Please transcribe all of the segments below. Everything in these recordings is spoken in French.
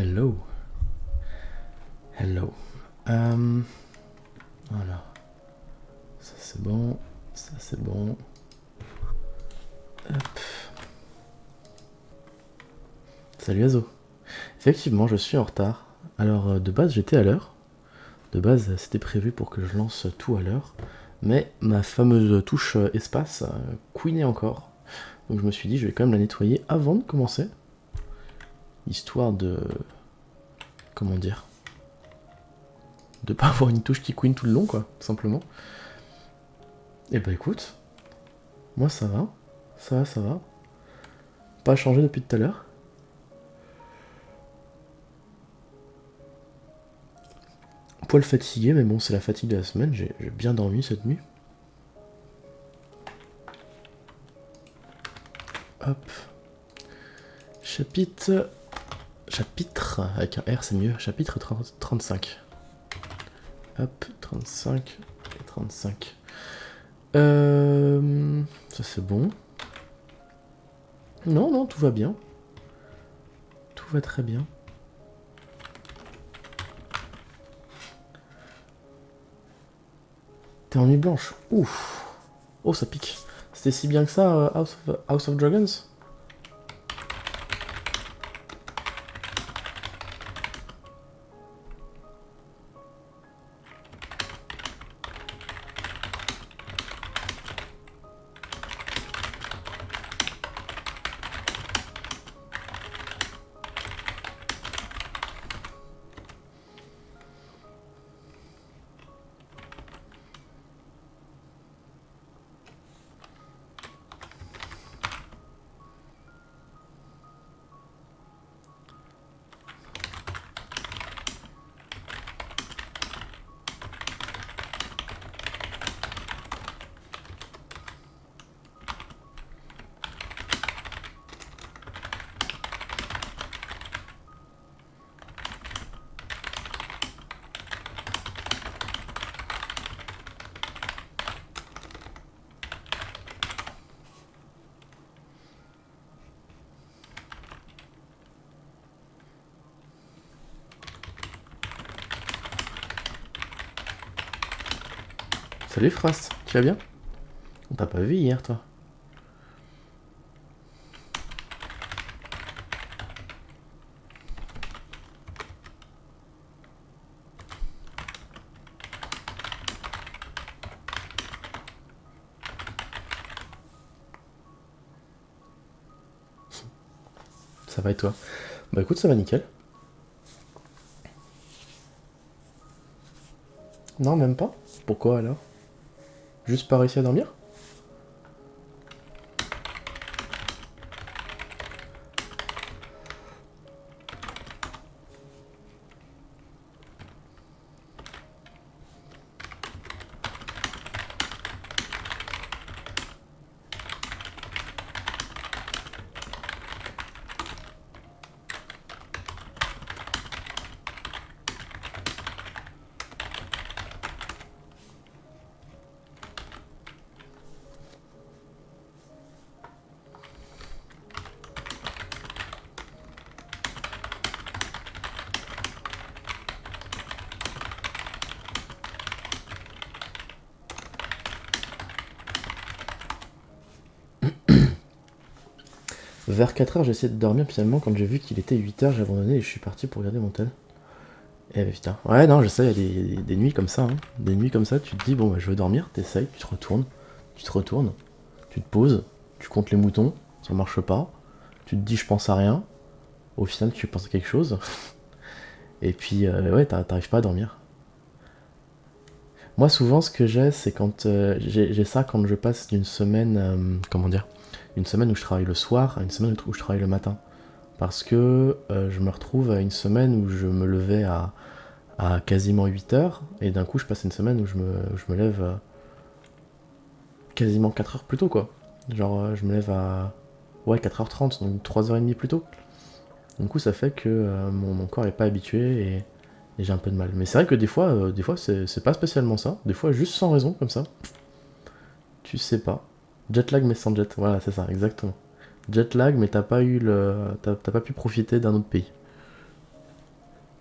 Hello. Hello. Voilà. Ça c'est bon. Ça c'est bon. Hop. Salut Azo. Effectivement, je suis en retard. Alors, de base, j'étais à l'heure. De base, c'était prévu pour que je lance tout à l'heure. Mais ma fameuse touche espace couinait encore. Donc je me suis dit, je vais quand même la nettoyer avant de commencer. Histoire de... Comment dire, de pas avoir une touche qui couine tout le long, quoi, tout simplement. Et bah écoute, moi ça va. Ça va, ça va. Pas changé depuis tout à l'heure. Poil fatigué, mais bon, c'est la fatigue de la semaine. J'ai bien dormi cette nuit. Hop. Chapitre. Chapitre. Avec un R, c'est mieux. Chapitre 35. Hop, 35 et 35. Ça c'est bon. Non, non, tout va bien. Tout va très bien. T'es en nuit blanche. Ouf. Oh, ça pique. C'était si bien que ça, House of Dragons. Salut Frost, tu vas bien? On t'a pas vu hier, toi. Ça va et toi? Bah écoute, ça va nickel. Non, même pas. Pourquoi alors? Juste pas réussi à dormir? Vers 4h, j'ai essayé de dormir, puis finalement, quand j'ai vu qu'il était 8h, j'ai abandonné et je suis parti pour regarder mon tel. Eh bah putain. Ouais, non, je sais, il y a des nuits comme ça. Hein. Des nuits comme ça, tu te dis, bon, bah, je veux dormir, t'essayes, tu te retournes, tu te poses, tu comptes les moutons, ça marche pas. Tu te dis, je pense à rien. Au final, tu penses à quelque chose. Et puis, ouais, t'arrives pas à dormir. Moi, souvent, ce que j'ai, c'est quand. J'ai ça quand je passe d'une semaine. Comment dire? Une semaine où je travaille le soir à une semaine où je travaille le matin. Parce que je me retrouve à une semaine où je me levais à quasiment 8h, et d'un coup, je passe une semaine où je me lève quasiment 4h plus tôt, quoi. Genre, je me lève à. Ouais, 4h30, donc 3h30 plus tôt. Du coup, ça fait que mon corps est pas habitué et j'ai un peu de mal. Mais c'est vrai que des fois c'est pas spécialement ça. Des fois, juste sans raison, comme ça. Tu sais pas. Jet lag, mais sans jet. Voilà, c'est ça, exactement. Jet lag, mais t'as pas eu le. T'as pas pu profiter d'un autre pays.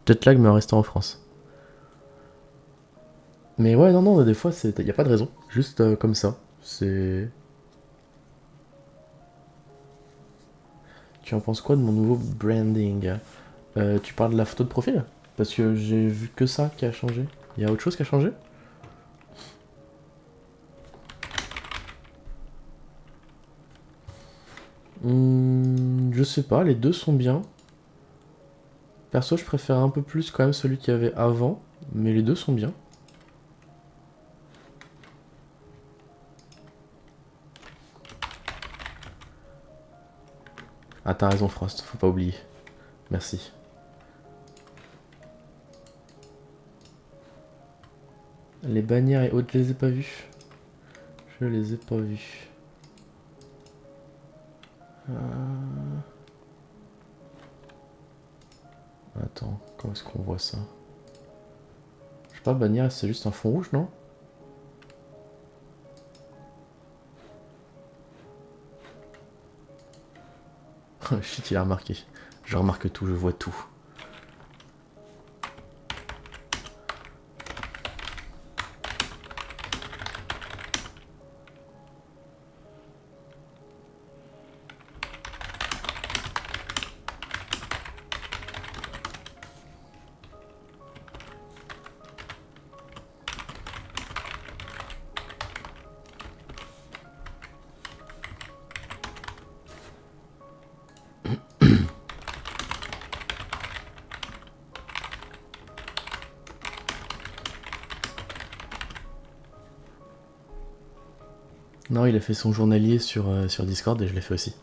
Jet lag mais en restant en France. Mais ouais, non, non, des fois, y a pas de raison. Juste comme ça. C'est. Tu en penses quoi de mon nouveau branding? Tu parles de la photo de profil? Parce que j'ai vu que ça qui a changé. Il y a autre chose qui a changé? Je sais pas, les deux sont bien. Perso, je préfère un peu plus quand même celui qu'il y avait avant, mais les deux sont bien. Ah, t'as raison, Frost, faut pas oublier. Merci. Les bannières et autres, je les ai pas vues. Je les ai pas vues. Attends, comment est-ce qu'on voit ça? Je sais pas, bannière, c'est juste un fond rouge, non? Shit, il a remarqué. Je remarque tout, je vois tout. Non, il a fait son journalier sur Discord et je l'ai fait aussi.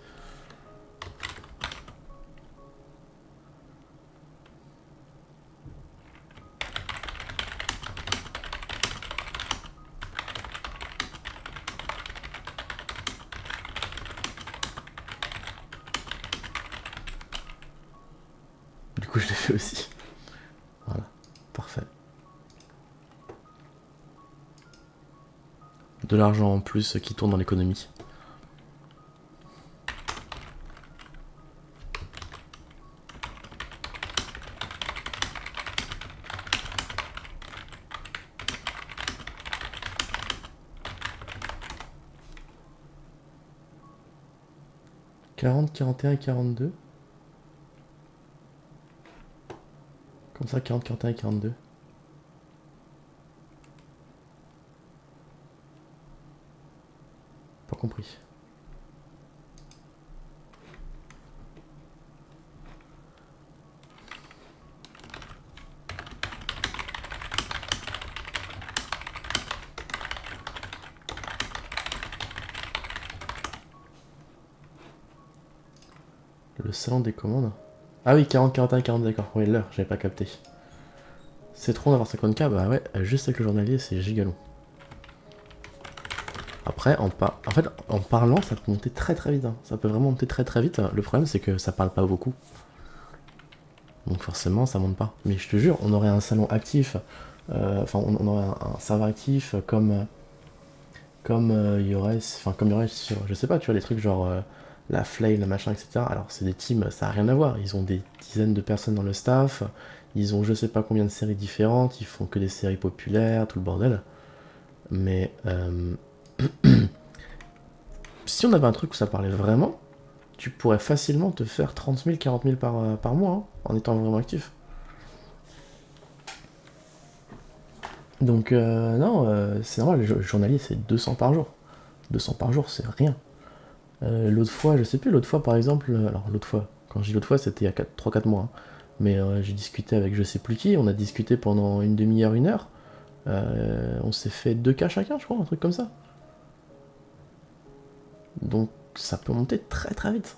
Du coup, je l'ai fait aussi. Voilà, parfait. De l'argent en plus qui tourne dans l'économie. « 40, 41 et 42. Comme ça, 40, 41 et 42. Pas compris. Le salon des commandes. Ah oui, 40, 41 et 42, d'accord. Oui, l'heure, j'avais pas capté. C'est trop d'avoir 50K, bah ouais, juste avec le journalier, c'est giga long. Après, en fait, en parlant, ça peut monter très très vite. Hein. Ça peut vraiment monter très très vite. Le problème, c'est que ça parle pas beaucoup. Donc forcément, ça monte pas. Mais je te jure, on aurait un salon actif, enfin, on aurait un serveur actif comme il y aurait, enfin, comme il y aurait sur, je sais pas, tu vois, les trucs genre la Flame, le machin, etc. Alors, c'est des teams, ça a rien à voir. Ils ont des dizaines de personnes dans le staff, ils ont je sais pas combien de séries différentes, ils font que des séries populaires, tout le bordel. Mais si on avait un truc où ça parlait vraiment, tu pourrais facilement te faire 30 000, 40 000 par mois, hein, en étant vraiment actif. Donc, non, c'est normal, le journalier, c'est 200 par jour. 200 par jour, c'est rien. L'autre fois, je sais plus, l'autre fois par exemple, alors l'autre fois, quand je dis l'autre fois, c'était il y a 3-4 mois, hein, mais j'ai discuté avec je sais plus qui, on a discuté pendant une demi-heure, une heure, on s'est fait 2K chacun, je crois, un truc comme ça. Donc ça peut monter très très vite,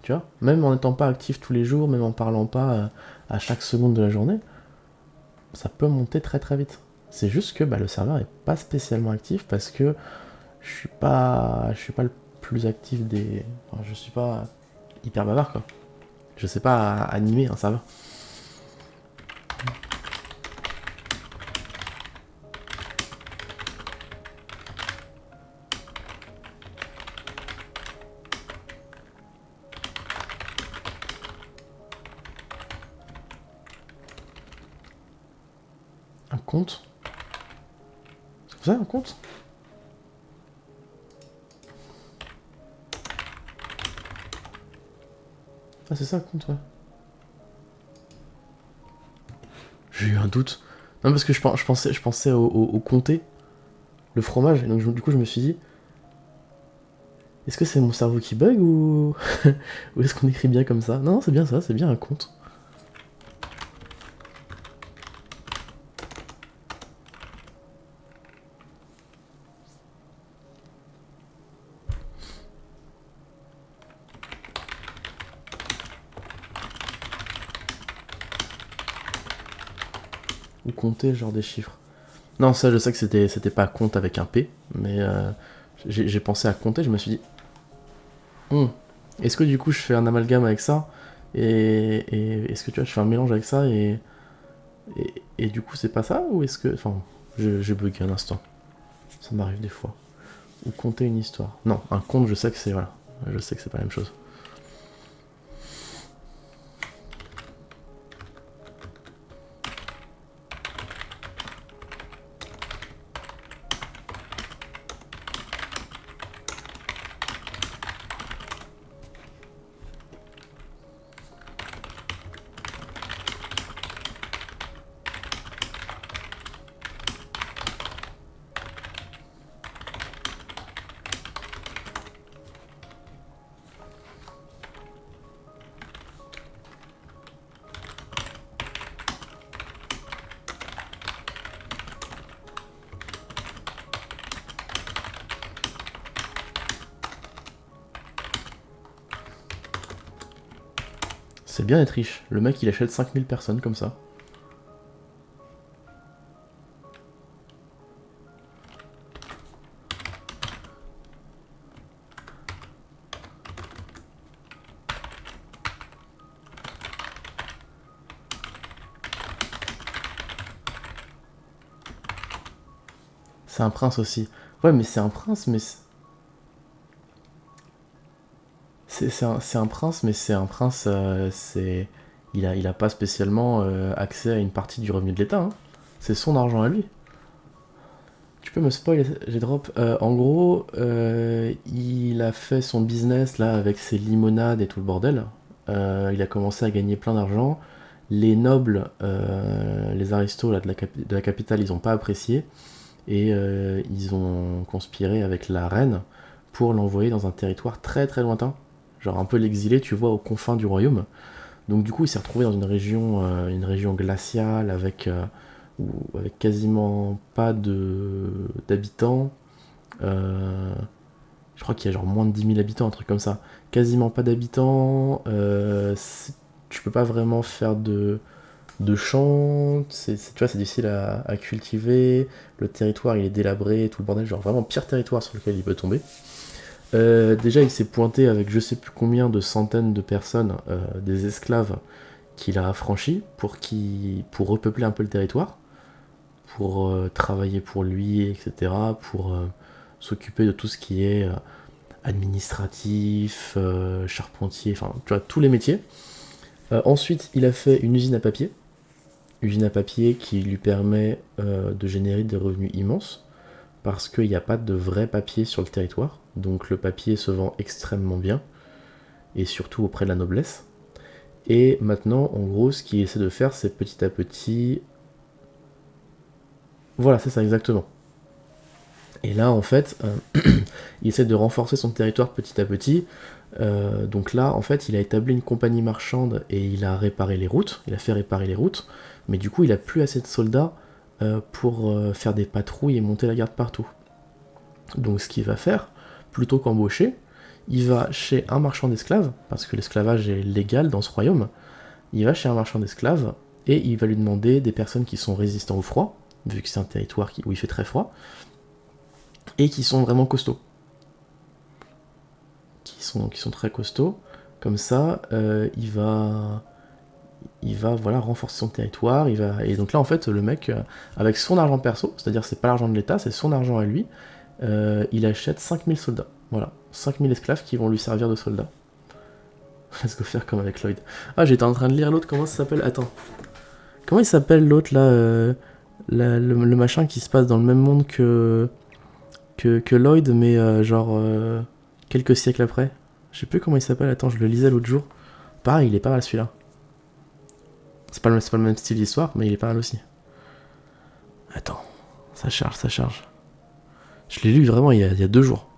tu vois, même en n'étant pas actif tous les jours, même en parlant pas à chaque seconde de la journée, ça peut monter très très vite. C'est juste que bah, le serveur est pas spécialement actif parce que je suis pas le plus actif des. Enfin, je suis pas hyper bavard quoi. Je sais pas animer un serveur. Un conte? C'est ça, un conte? Ah, c'est ça, un conte, ouais. J'ai eu un doute. Non, parce que je pensais au comté, le fromage, et donc du coup je me suis dit, est-ce que c'est mon cerveau qui bug ou, ou est-ce qu'on écrit bien comme ça? Non, c'est bien ça, c'est bien un conte. Ou compter genre des chiffres. Non, ça je sais que c'était pas compte avec un P, mais j'ai pensé à compter, je me suis dit, hmm, est-ce que du coup je fais un amalgame avec ça et est-ce que tu vois, je fais un mélange avec ça et du coup c'est pas ça ou est-ce que. Enfin, j'ai bugué un instant. Ça m'arrive des fois. Ou compter une histoire. Non, un conte, je sais que c'est. Voilà. Je sais que c'est pas la même chose. C'est bien d'être riche. Le mec il achète 5000 personnes comme ça. C'est un prince aussi. Ouais, mais c'est un prince, mais. C'est un prince, mais c'est un prince. Il a pas spécialement accès à une partie du revenu de l'État. Hein. C'est son argent à lui. Tu peux me spoil, j'ai drop. En gros, il a fait son business là avec ses limonades et tout le bordel. Il a commencé à gagner plein d'argent. Les nobles, les aristos là, de la capitale, ils ont pas apprécié. Et ils ont conspiré avec la reine pour l'envoyer dans un territoire très très lointain. Genre un peu l'exilé, tu vois, aux confins du royaume. Donc du coup, il s'est retrouvé dans une région glaciale avec quasiment pas d'habitants. Euh, je crois qu'il y a genre moins de 10 000 habitants, un truc comme ça. Quasiment pas d'habitants. Tu peux pas vraiment faire de champs. Tu vois, c'est difficile à cultiver. Le territoire, il est délabré, tout le bordel. Genre vraiment pire territoire sur lequel il peut tomber. Déjà, il s'est pointé avec je sais plus combien de centaines de personnes, des esclaves qu'il a affranchis pour repeupler un peu le territoire, pour travailler pour lui, etc., pour s'occuper de tout ce qui est administratif, charpentier, enfin, tu vois, tous les métiers. Ensuite, il a fait une usine à papier qui lui permet de générer des revenus immenses, parce qu'il n'y a pas de vrai papier sur le territoire, donc le papier se vend extrêmement bien, et surtout auprès de la noblesse. Et maintenant, en gros, ce qu'il essaie de faire, c'est petit à petit. Voilà, c'est ça exactement. Et là, en fait, il essaie de renforcer son territoire petit à petit. Donc là, en fait, il a établi une compagnie marchande et il a réparé les routes. Il a fait réparer les routes. Mais du coup, il a plus assez de soldats pour faire des patrouilles et monter la garde partout. Donc ce qu'il va faire, plutôt qu'embaucher, il va chez un marchand d'esclaves, parce que l'esclavage est légal dans ce royaume. Il va chez un marchand d'esclaves et il va lui demander des personnes qui sont résistantes au froid, vu que c'est un territoire où il fait très froid, et qui sont vraiment costauds. Qui sont très costauds. Comme ça, il va voilà, renforcer son territoire. Et donc là, en fait, le mec, avec son argent perso, c'est-à-dire c'est pas l'argent de l'État, c'est son argent à lui, il achète 5000 soldats. Voilà, 5000 esclaves qui vont lui servir de soldats. Let's go faire comme avec Lloyd. Ah, j'étais en train de lire l'autre, comment ça s'appelle? Attends. Comment il s'appelle l'autre là le machin qui se passe dans le même monde que Lloyd, mais quelques siècles après. Je sais plus comment il s'appelle, attends, je le lisais l'autre jour. Pareil, il est pas mal celui-là. C'est pas le même style d'histoire, mais il est pas mal aussi. Attends, ça charge, ça charge. Je l'ai lu vraiment il y a 2 jours.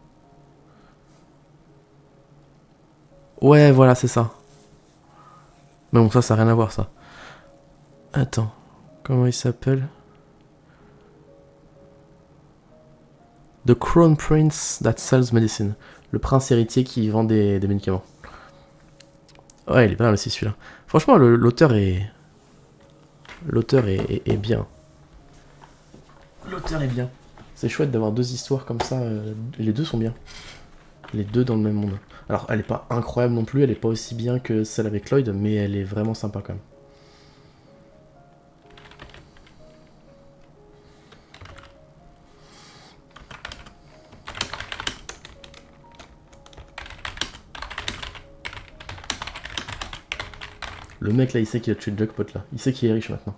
Ouais, voilà, c'est ça. Mais bon, ça n'a rien à voir, ça. Attends, comment il s'appelle? The Crown Prince That Sells Medicine. Le prince héritier qui vend des médicaments. Ouais, il est pas mal aussi celui-là. Franchement, l'auteur est. L'auteur est bien. L'auteur est bien. C'est chouette d'avoir 2 histoires comme ça. Les 2 sont bien. Les 2 dans le même monde. Alors, elle est pas incroyable non plus, elle est pas aussi bien que celle avec Lloyd, mais elle est vraiment sympa quand même. Le mec là, il sait qu'il a tué le jackpot là. Il sait qu'il est riche maintenant.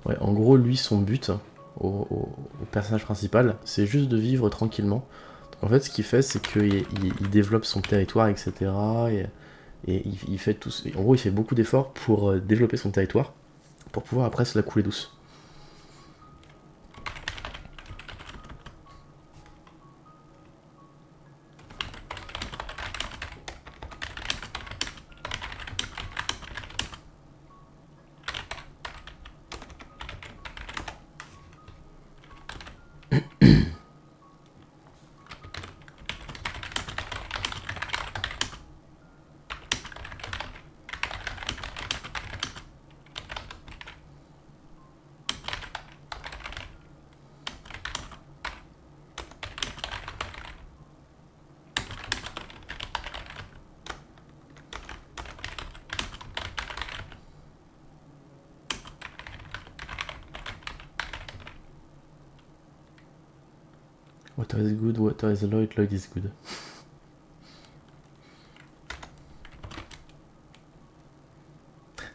Ouais, en gros, lui, son but au personnage principal, c'est juste de vivre tranquillement. Donc, en fait, ce qu'il fait, c'est qu'il développe son territoire, etc. Et il fait tout. En gros, il fait beaucoup d'efforts pour développer son territoire, pour pouvoir après se la couler douce. Water is good, water is Lloyd, Lloyd is good.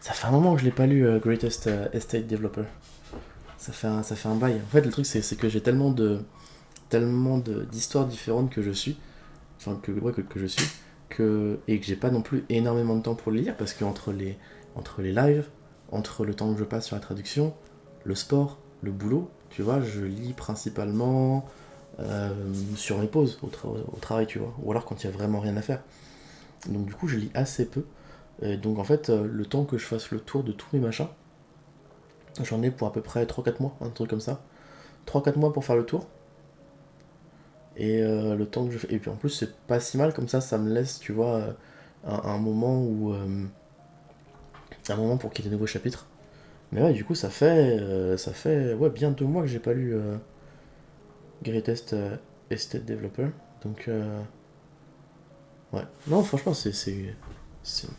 Ça fait un moment que je l'ai pas lu, Greatest Estate Developer. Ça fait un bail. En fait, le truc, c'est que j'ai tellement d'histoires différentes que je suis, enfin que je suis, et que j'ai pas non plus énormément de temps pour le lire parce que entre les lives, entre le temps que je passe sur la traduction, le sport, le boulot, tu vois, je lis principalement sur mes pauses au travail, tu vois, ou alors quand il y a vraiment rien à faire. Donc du coup, je lis assez peu. Et donc en fait, le temps que je fasse le tour de tous mes machins, j'en ai pour à peu près 3 4 mois, un truc comme ça. 3 4 mois pour faire le tour. Et le temps que je fais. Et puis en plus, c'est pas si mal, comme ça me laisse, tu vois, un moment où. Un moment pour qu'il y ait des nouveaux chapitres. Mais ouais, du coup, ça fait ouais, bien 2 mois que j'ai pas lu Greatest Estate Developer. Donc, ouais. Non, franchement, c'est une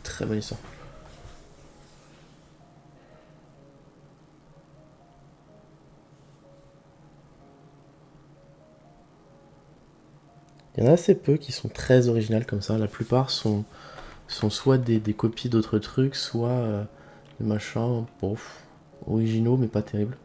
très bonne histoire. Il y en a assez peu qui sont très originales comme ça. La plupart sont soit des copies d'autres trucs, soit des machins, bof, originaux mais pas terribles.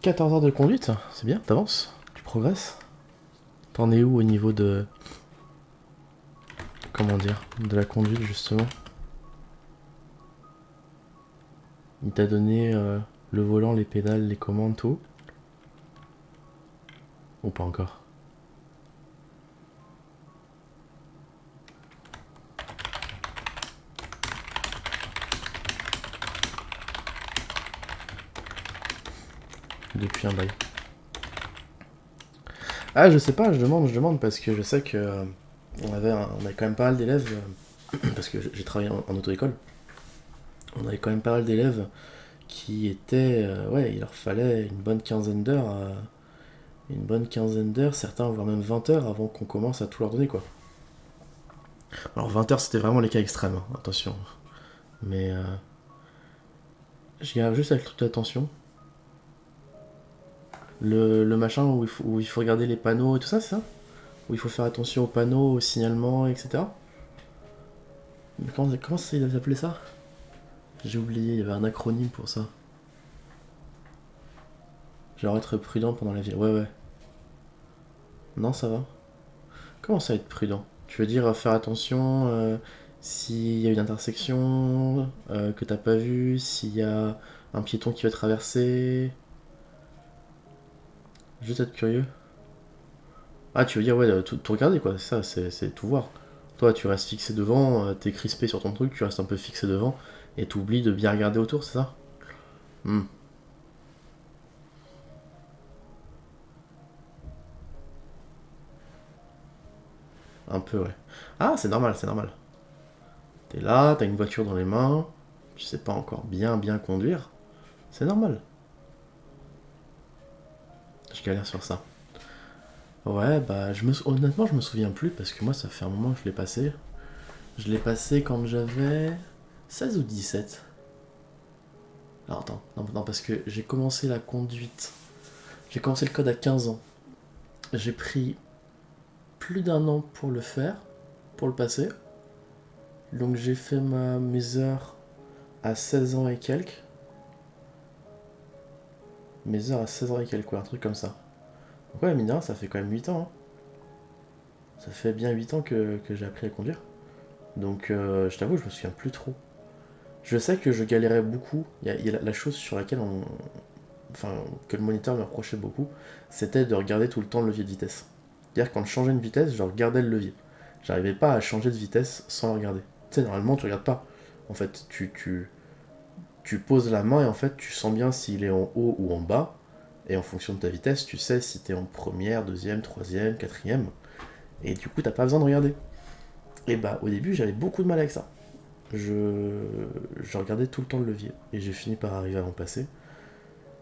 14 heures de conduite, c'est bien, t'avances, tu progresses. T'en es où au niveau de... Comment dire? De la conduite, justement. Il t'a donné le volant, les pédales, les commandes, tout? Ou pas encore? Depuis un bail. Ah, je sais pas, je demande, parce que je sais que on avait quand même pas mal d'élèves, parce que j'ai travaillé en auto-école, on avait quand même pas mal d'élèves qui étaient, ouais, il leur fallait une bonne quinzaine d'heures, certains voire même 20 heures avant qu'on commence à tout leur donner, quoi. Alors 20 heures, c'était vraiment les cas extrêmes, hein, attention. Mais je garde juste avec toute attention. Le machin où il faut regarder les panneaux et tout ça, c'est ça? Où il faut faire attention aux panneaux, aux signalements, etc. Mais comment ça, ils appelaient ça? J'ai oublié, il y avait un acronyme pour ça. Genre être prudent pendant la vie. Ouais, ouais. Non, ça va. Comment ça être prudent? Tu veux dire faire attention s'il y a une intersection que t'as pas vue, s'il y a un piéton qui va traverser. Juste être curieux. Ah, tu veux dire, ouais, tout regarder, quoi. Ça, c'est tout voir. Toi, tu restes fixé devant, t'es crispé sur ton truc, tu restes un peu fixé devant, et t'oublies de bien regarder autour, c'est ça? Hmm, un peu, ouais. Ah, c'est normal, c'est normal. T'es là, t'as une voiture dans les mains, tu sais pas encore bien conduire. C'est normal. Je galère sur ça. Ouais, bah, honnêtement, je me souviens plus, parce que moi, ça fait un moment que je l'ai passé. Je l'ai passé quand j'avais 16 ou 17. Alors attends, non, parce que j'ai commencé la conduite. J'ai commencé le code à 15 ans. J'ai pris plus d'un an pour le faire, pour le passer. Donc j'ai fait mes heures à 16 ans et quelques. Mes heures à 16 ans et quelques, quoi, un truc comme ça. Donc ouais, mine de rien, ça fait quand même 8 ans, hein. Ça fait bien 8 ans que j'ai appris à conduire. Donc je t'avoue, je me souviens plus trop. Je sais que je galérais beaucoup. Il y a la chose sur laquelle enfin, que le moniteur me reprochait beaucoup, c'était de regarder tout le temps le levier de vitesse. C'est-à-dire quand je changeais une vitesse, je regardais le levier. J'arrivais pas à changer de vitesse sans le regarder. Tu sais, normalement, tu regardes pas. En fait, tu poses la main et en fait, tu sens bien s'il est en haut ou en bas. Et en fonction de ta vitesse, tu sais si t'es en première, deuxième, troisième, quatrième. Et du coup, t'as pas besoin de regarder. Et bah, au début, j'avais beaucoup de mal avec ça. Je, je regardais tout le temps le levier. Et j'ai fini par arriver à en passer.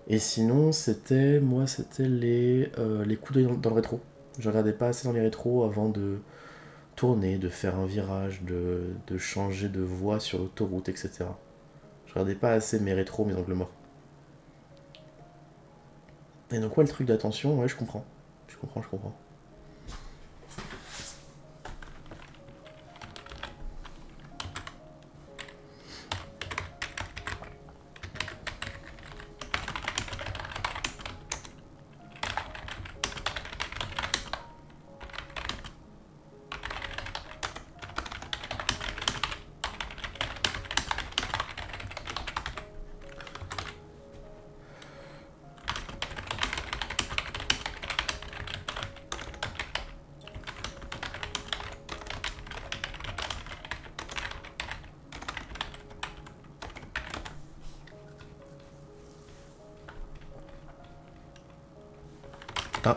Et sinon, c'était les coups d'œil dans le rétro. Je regardais pas assez dans les rétros avant de tourner, de faire un virage, de changer de voie sur l'autoroute, etc. Je regardais pas assez mes rétros, mes angles morts. Et donc, ouais, le truc d'attention, ouais, je comprends. Je comprends. Ah,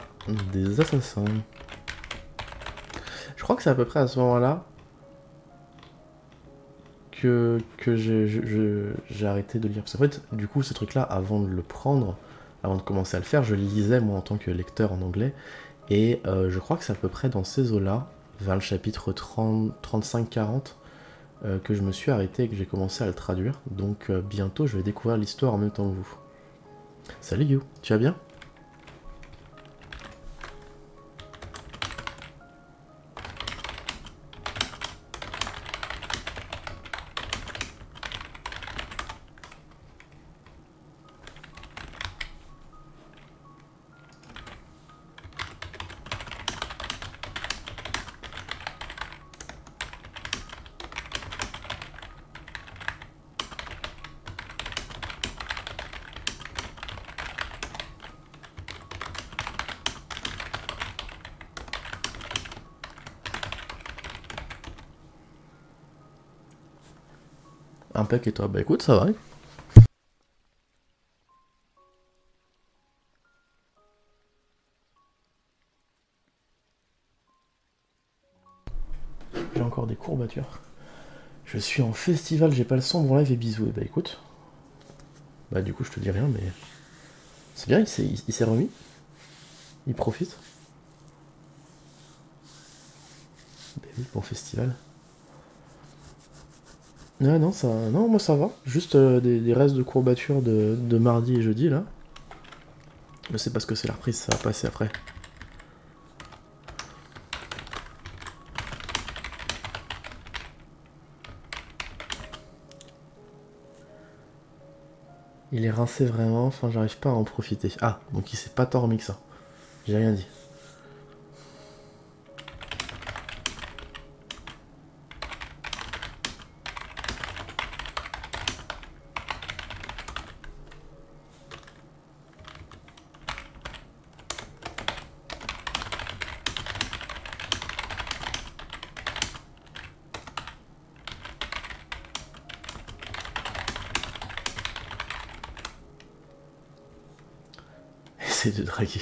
des assassins. Je crois que c'est à peu près à ce moment-là que j'ai arrêté de lire. Parce qu'en fait, du coup, ce truc-là, avant de le prendre, avant de commencer à le faire, je le lisais moi en tant que lecteur en anglais. Et je crois que c'est à peu près dans ces eaux-là, vers le chapitre 30, 35-40, que je me suis arrêté et que j'ai commencé à le traduire. Donc bientôt, je vais découvrir l'histoire en même temps que vous. Salut You, tu vas bien? Impec et toi? Bah écoute, ça va. J'ai encore des courbatures. Je suis en festival, j'ai pas le son, bon live et bisous. Et bah écoute. Bah du coup je te dis rien mais. C'est bien, il s'est remis. Il profite. Bah oui, bon festival. Ouais non ça. Non moi ça va. Juste des restes de courbatures de mardi et jeudi là. Je sais pas ce que c'est la reprise, ça va passer après. Il est rincé vraiment, enfin j'arrive pas à en profiter. Ah, donc il s'est pas tant remis que ça. J'ai rien dit. Essaye de draguer.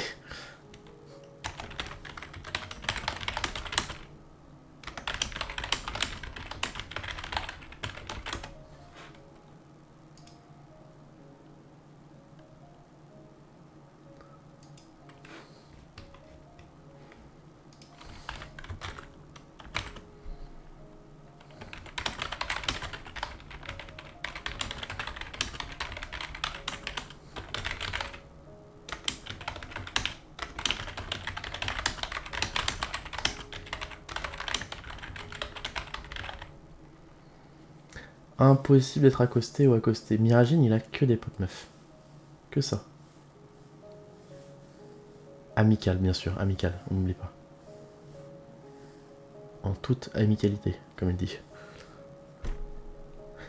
Impossible d'être accosté ou accosté. Miragine, il a que des potes meufs. Que ça. Amical, bien sûr, amical, on n'oublie pas. En toute amicalité, comme il dit.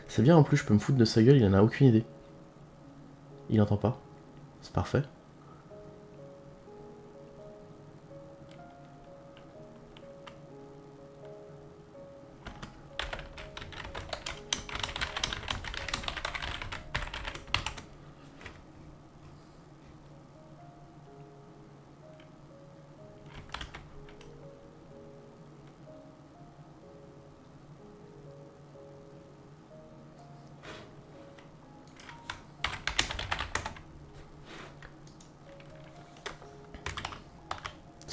C'est bien en plus, je peux me foutre de sa gueule, il en a aucune idée. Il entend pas. C'est parfait.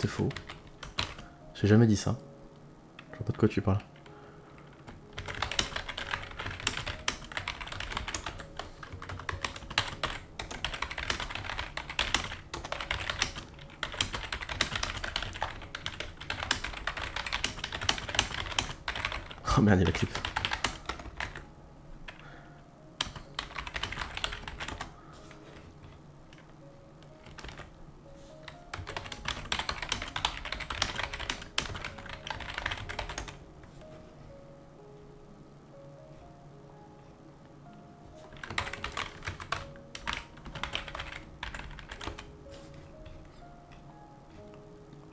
C'est faux. J'ai jamais dit ça. Je vois pas de quoi tu parles. Oh merde, il a clip.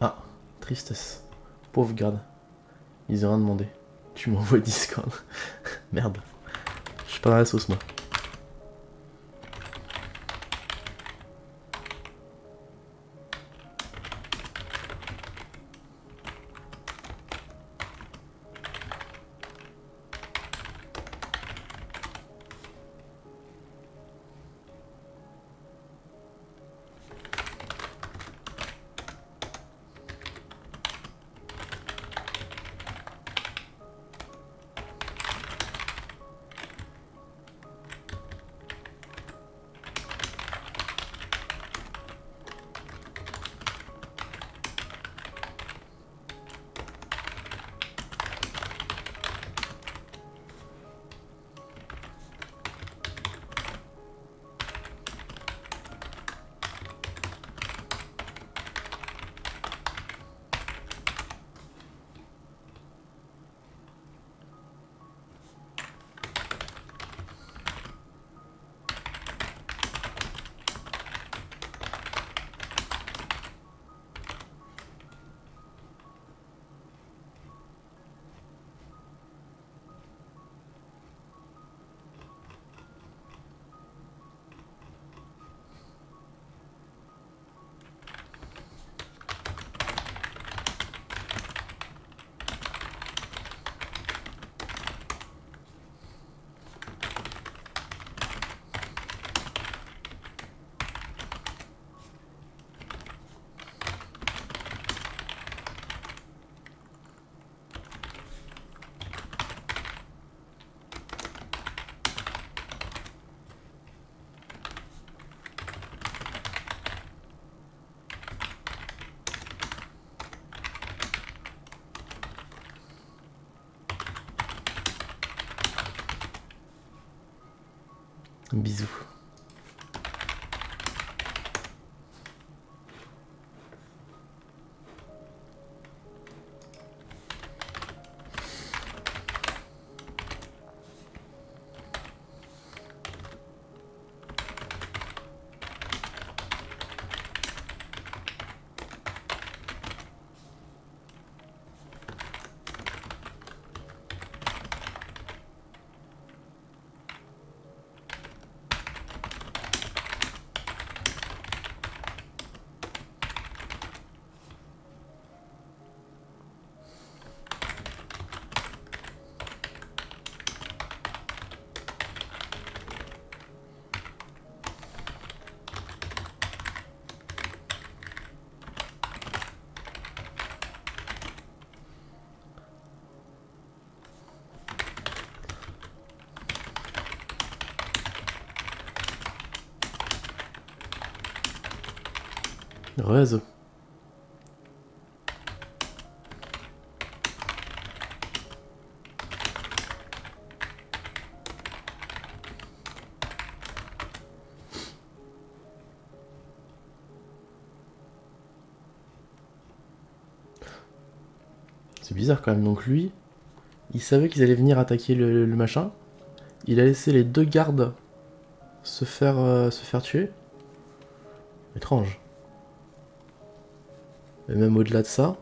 Ah, tristesse. Pauvre garde. Ils ont rien demandé. Tu m'envoies Discord. Merde. Je suis pas dans la sauce, moi. Bisous. Réseau. C'est bizarre quand même, donc lui, il savait qu'ils allaient venir attaquer le machin. Il a laissé les deux gardes se faire tuer. Étrange. Et même au-delà de ça,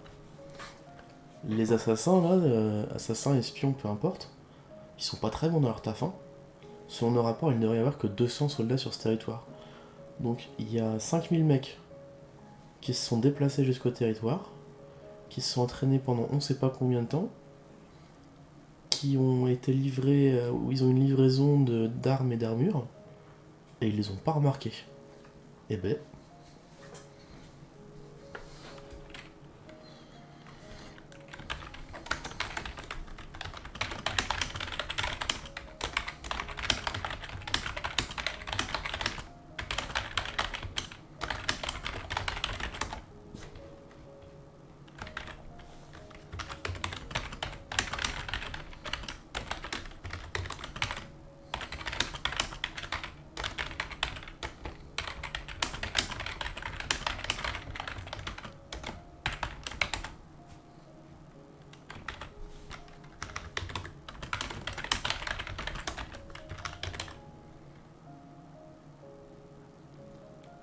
les assassins là, assassins, espions, peu importe, ils sont pas très bons dans leur taf. Hein. Selon nos rapports, il ne devrait y avoir que 200 soldats sur ce territoire. Donc il y a 5000 mecs qui se sont déplacés jusqu'au territoire, qui se sont entraînés pendant on sait pas combien de temps, qui ont été livrés, où ils ont une livraison d'armes et d'armures, et ils les ont pas remarqués. Eh ben.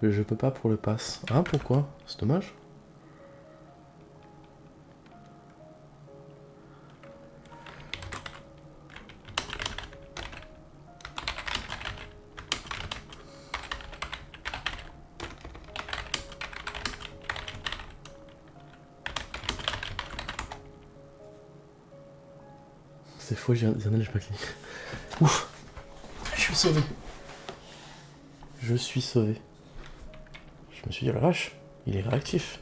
Je peux pas pour le pass. Ah, pourquoi? C'est dommage. C'est faux, j'ai pas cliqué. Ouf! Je suis sauvé. Je suis sauvé. Je me suis dit, oh la vache, il est réactif.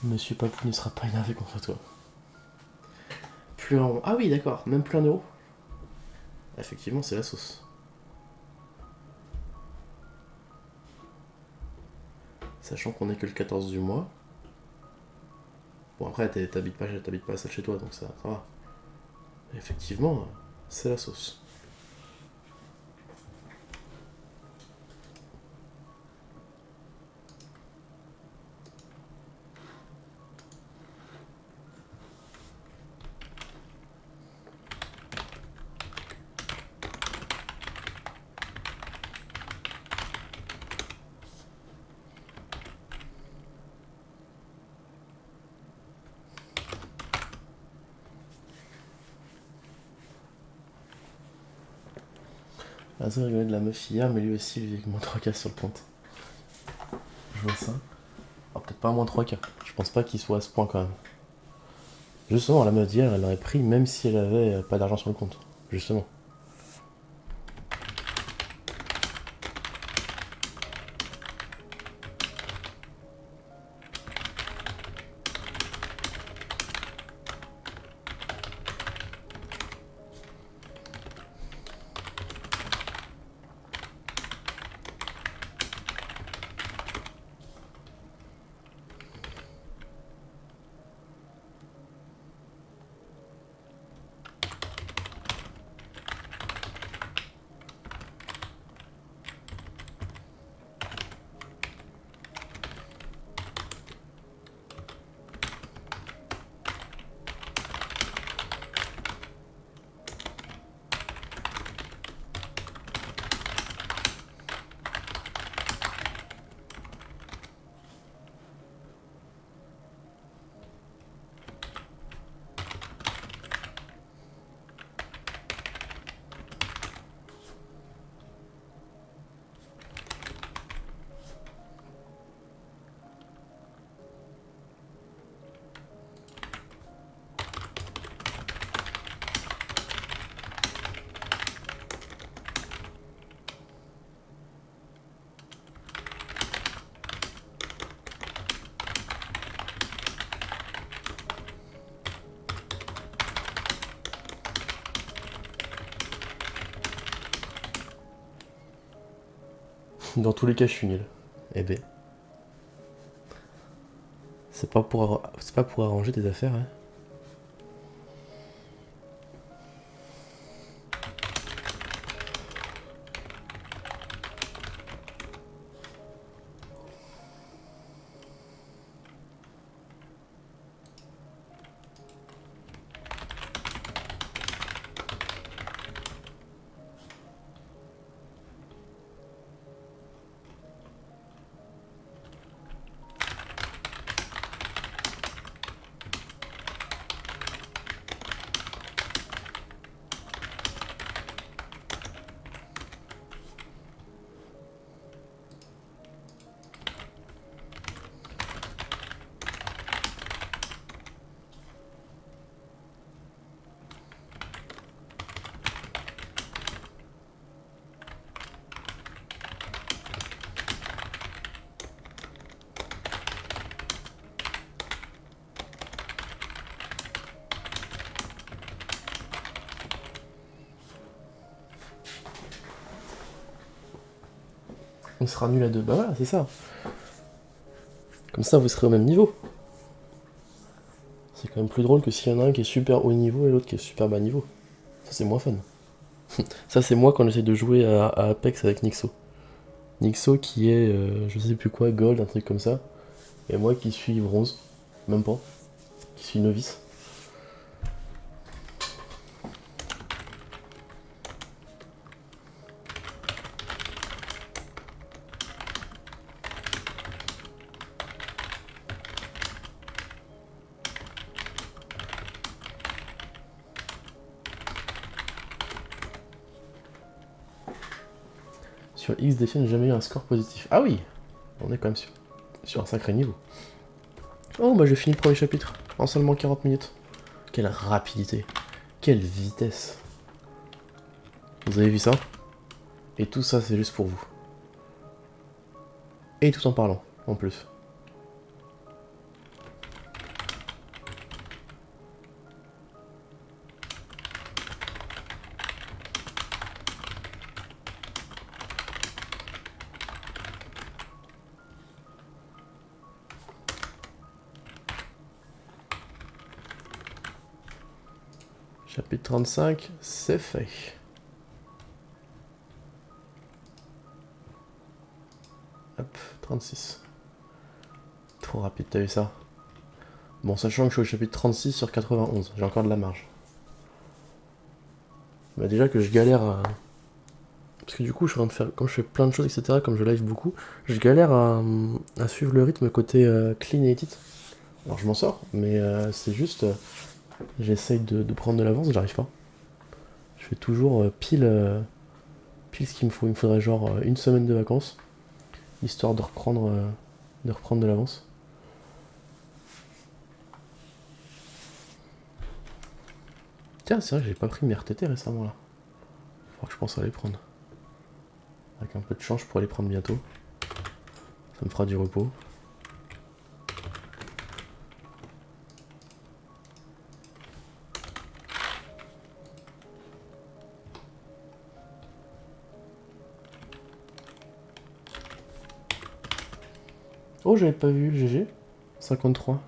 Monsieur Papou ne sera pas énervé contre toi. Plus un... Ah oui, d'accord, même plus un euro. Effectivement, c'est la sauce. Sachant qu'on est que le 14 du mois. Bon, après, t'habites pas seul chez toi, donc ça va. Effectivement, c'est la sauce. Azo rigolait de la meuf hier, mais lui aussi, il vit avec moins 3K sur le compte. Je vois ça. Alors peut-être pas moins 3K. Je pense pas qu'il soit à ce point quand même. Justement, la meuf d'hier, elle l'aurait pris même si elle avait pas d'argent sur le compte. Justement. Dans tous les cas, je suis nul. Eh ben. C'est pas pour arranger tes affaires, hein. On sera nul à deux. Bah voilà, c'est ça. Comme ça, vous serez au même niveau. C'est quand même plus drôle que s'il y en a un qui est super haut niveau et l'autre qui est super bas niveau. Ça, c'est moins fun. Ça, c'est moi quand j'essaie de jouer à Apex avec Nixo. Nixo qui est, je sais plus quoi, gold, un truc comme ça. Et moi qui suis bronze. Même pas. Qui suis novice. Sur X défi, n'a jamais eu un score positif. Ah oui, on est quand même sur un sacré niveau. Oh, bah j'ai fini le premier chapitre en seulement 40 minutes. Quelle rapidité. Quelle vitesse. Vous avez vu ça? Et tout ça, c'est juste pour vous. Et tout en parlant, en plus. Chapitre 35, c'est fait. Hop, 36. Trop rapide, t'as vu ça? Bon, sachant que je suis au chapitre 36 sur 91, j'ai encore de la marge. Bah déjà que je galère à... Parce que du coup, je suis en train de faire... Comme je fais plein de choses, etc., comme je live beaucoup, je galère à suivre le rythme côté clean et edit. Alors je m'en sors, mais c'est juste... j'essaye de prendre de l'avance, j'arrive pas. Je fais toujours pile pile ce qu'il me faut. Il me faudrait genre une semaine de vacances, histoire de reprendre de l'avance. Tiens, c'est vrai que j'ai pas pris mes RTT récemment là. Faudra que je pense à les prendre. Avec un peu de chance, je pourrais les prendre bientôt. Ça me fera du repos. Oh, j'avais pas vu le GG. 53.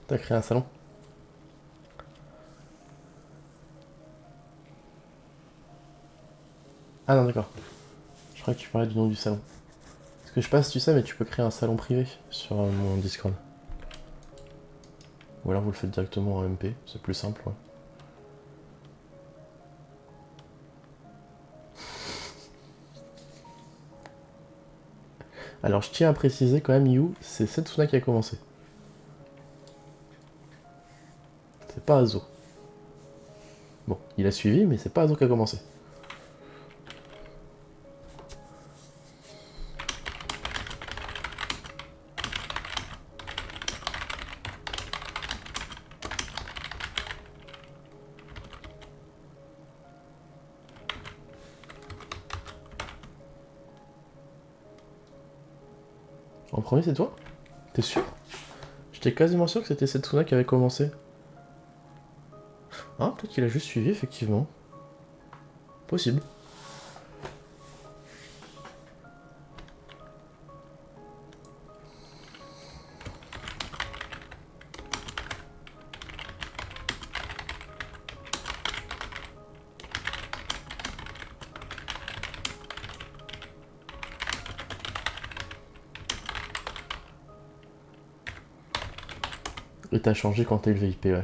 T'as créé un salon? Ah non, d'accord. Je crois que tu parlais du nom du salon. Parce que je sais pas si tu sais, mais tu peux créer un salon privé sur mon Discord. Ou alors vous le faites directement en MP, c'est plus simple, ouais. Alors je tiens à préciser quand même, You, c'est Setsuna qui a commencé. C'est pas Azo. Bon, il a suivi, mais c'est pas Azo qui a commencé. En premier, c'est toi? T'es sûr? J'étais quasiment sûr que c'était Setsuna qui avait commencé. Ah, peut-être qu'il a juste suivi, effectivement. Possible. Et t'as changé quand t'as eu le VIP, ouais.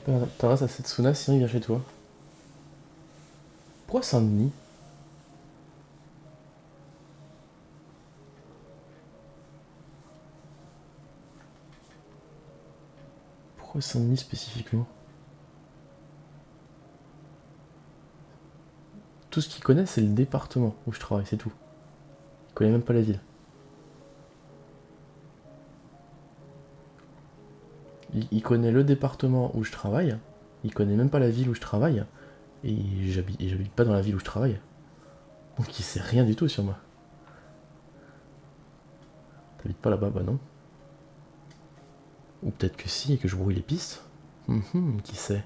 T'adresses à Setsuna, Cyril vient chez toi. Pourquoi Saint-Denis? Pourquoi Saint-Denis spécifiquement? Tout ce qu'il connaît, c'est le département où je travaille, c'est tout. Il connaît même pas la ville. Il connaît le département où je travaille, il connaît même pas la ville où je travaille, et j'habite pas dans la ville où je travaille. Donc il sait rien du tout sur moi. T'habites pas là-bas, bah non. Ou peut-être que si, et que je brouille les pistes. Qui sait?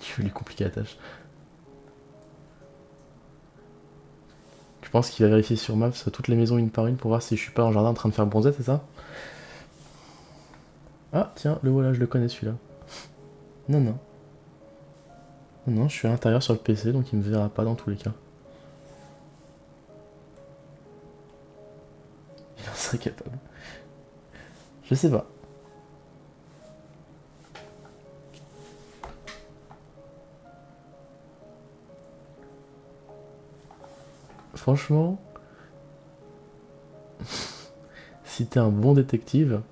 Tu veux lui compliquer la tâche. Tu penses qu'il va vérifier sur Maps toutes les maisons une par une pour voir si je suis pas en jardin en train de faire bronzer, c'est ça? Ah, tiens, le voilà, je le connais celui-là. Non, non. Non, je suis à l'intérieur sur le PC, donc il me verra pas dans tous les cas. Il en serait capable. Je sais pas. Franchement, si t'es un bon détective,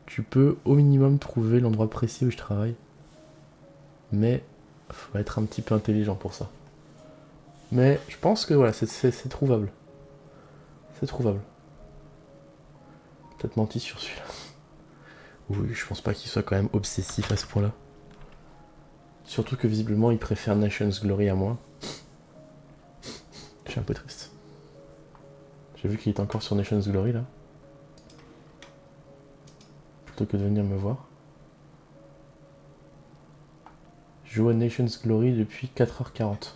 tu peux au minimum trouver l'endroit précis où je travaille. Mais faut être un petit peu intelligent pour ça. Mais je pense que voilà, c'est trouvable. C'est trouvable. Peut-être menti sur celui-là. Oui, je pense pas qu'il soit quand même obsessif à ce point-là. Surtout que visiblement il préfère Nation's Glory à moi. Je suis un peu triste. J'ai vu qu'il était encore sur Nation's Glory là. Plutôt que de venir me voir. Je joue à Nation's Glory depuis 4h40.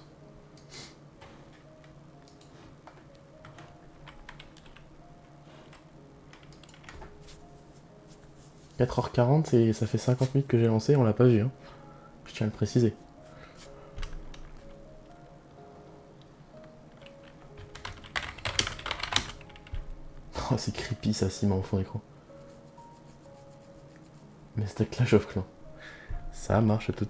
« 4h40 et ça fait 50 minutes que j'ai lancé, on l'a pas vu, hein. Je tiens à le préciser. Oh, c'est creepy ça, Simon, au fond d'écran. Mais c'était Clash of Clans. Ça marche tout.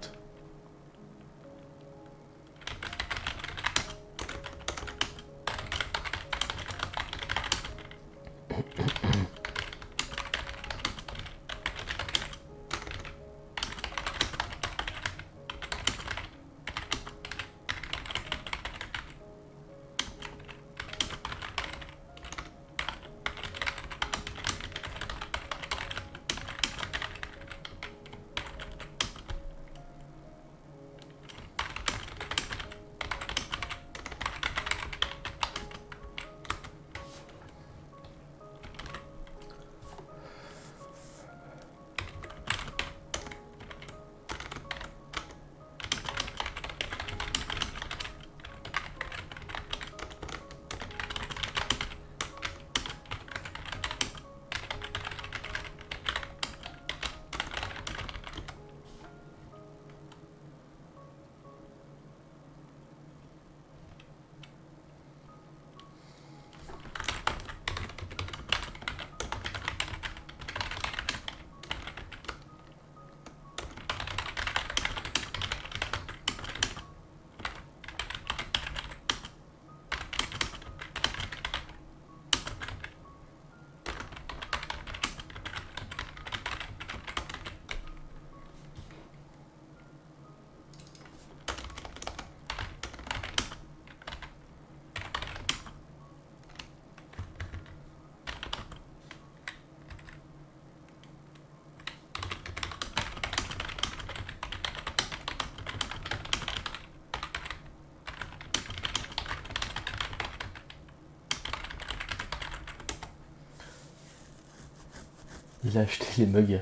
Il a acheté les mugs.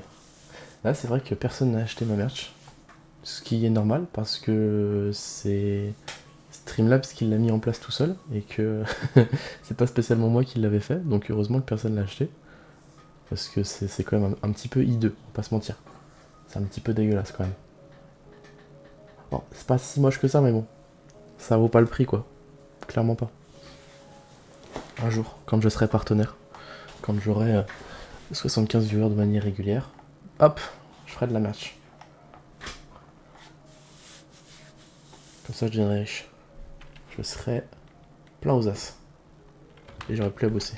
Là, c'est vrai que personne n'a acheté ma merch. Ce qui est normal parce que c'est Streamlabs qui l'a mis en place tout seul et que c'est pas spécialement moi qui l'avais fait. Donc heureusement que personne l'a acheté. Parce que c'est quand même un petit peu hideux, on va pas se mentir. C'est un petit peu dégueulasse quand même. Bon, c'est pas si moche que ça, mais bon. Ça vaut pas le prix, quoi. Clairement pas. Un jour, quand je serai partenaire, quand j'aurai 75 viewers de manière régulière, hop, je ferai de la merch. Comme ça, je deviendrai riche. Je serai plein aux as. Et j'aurai plus à bosser.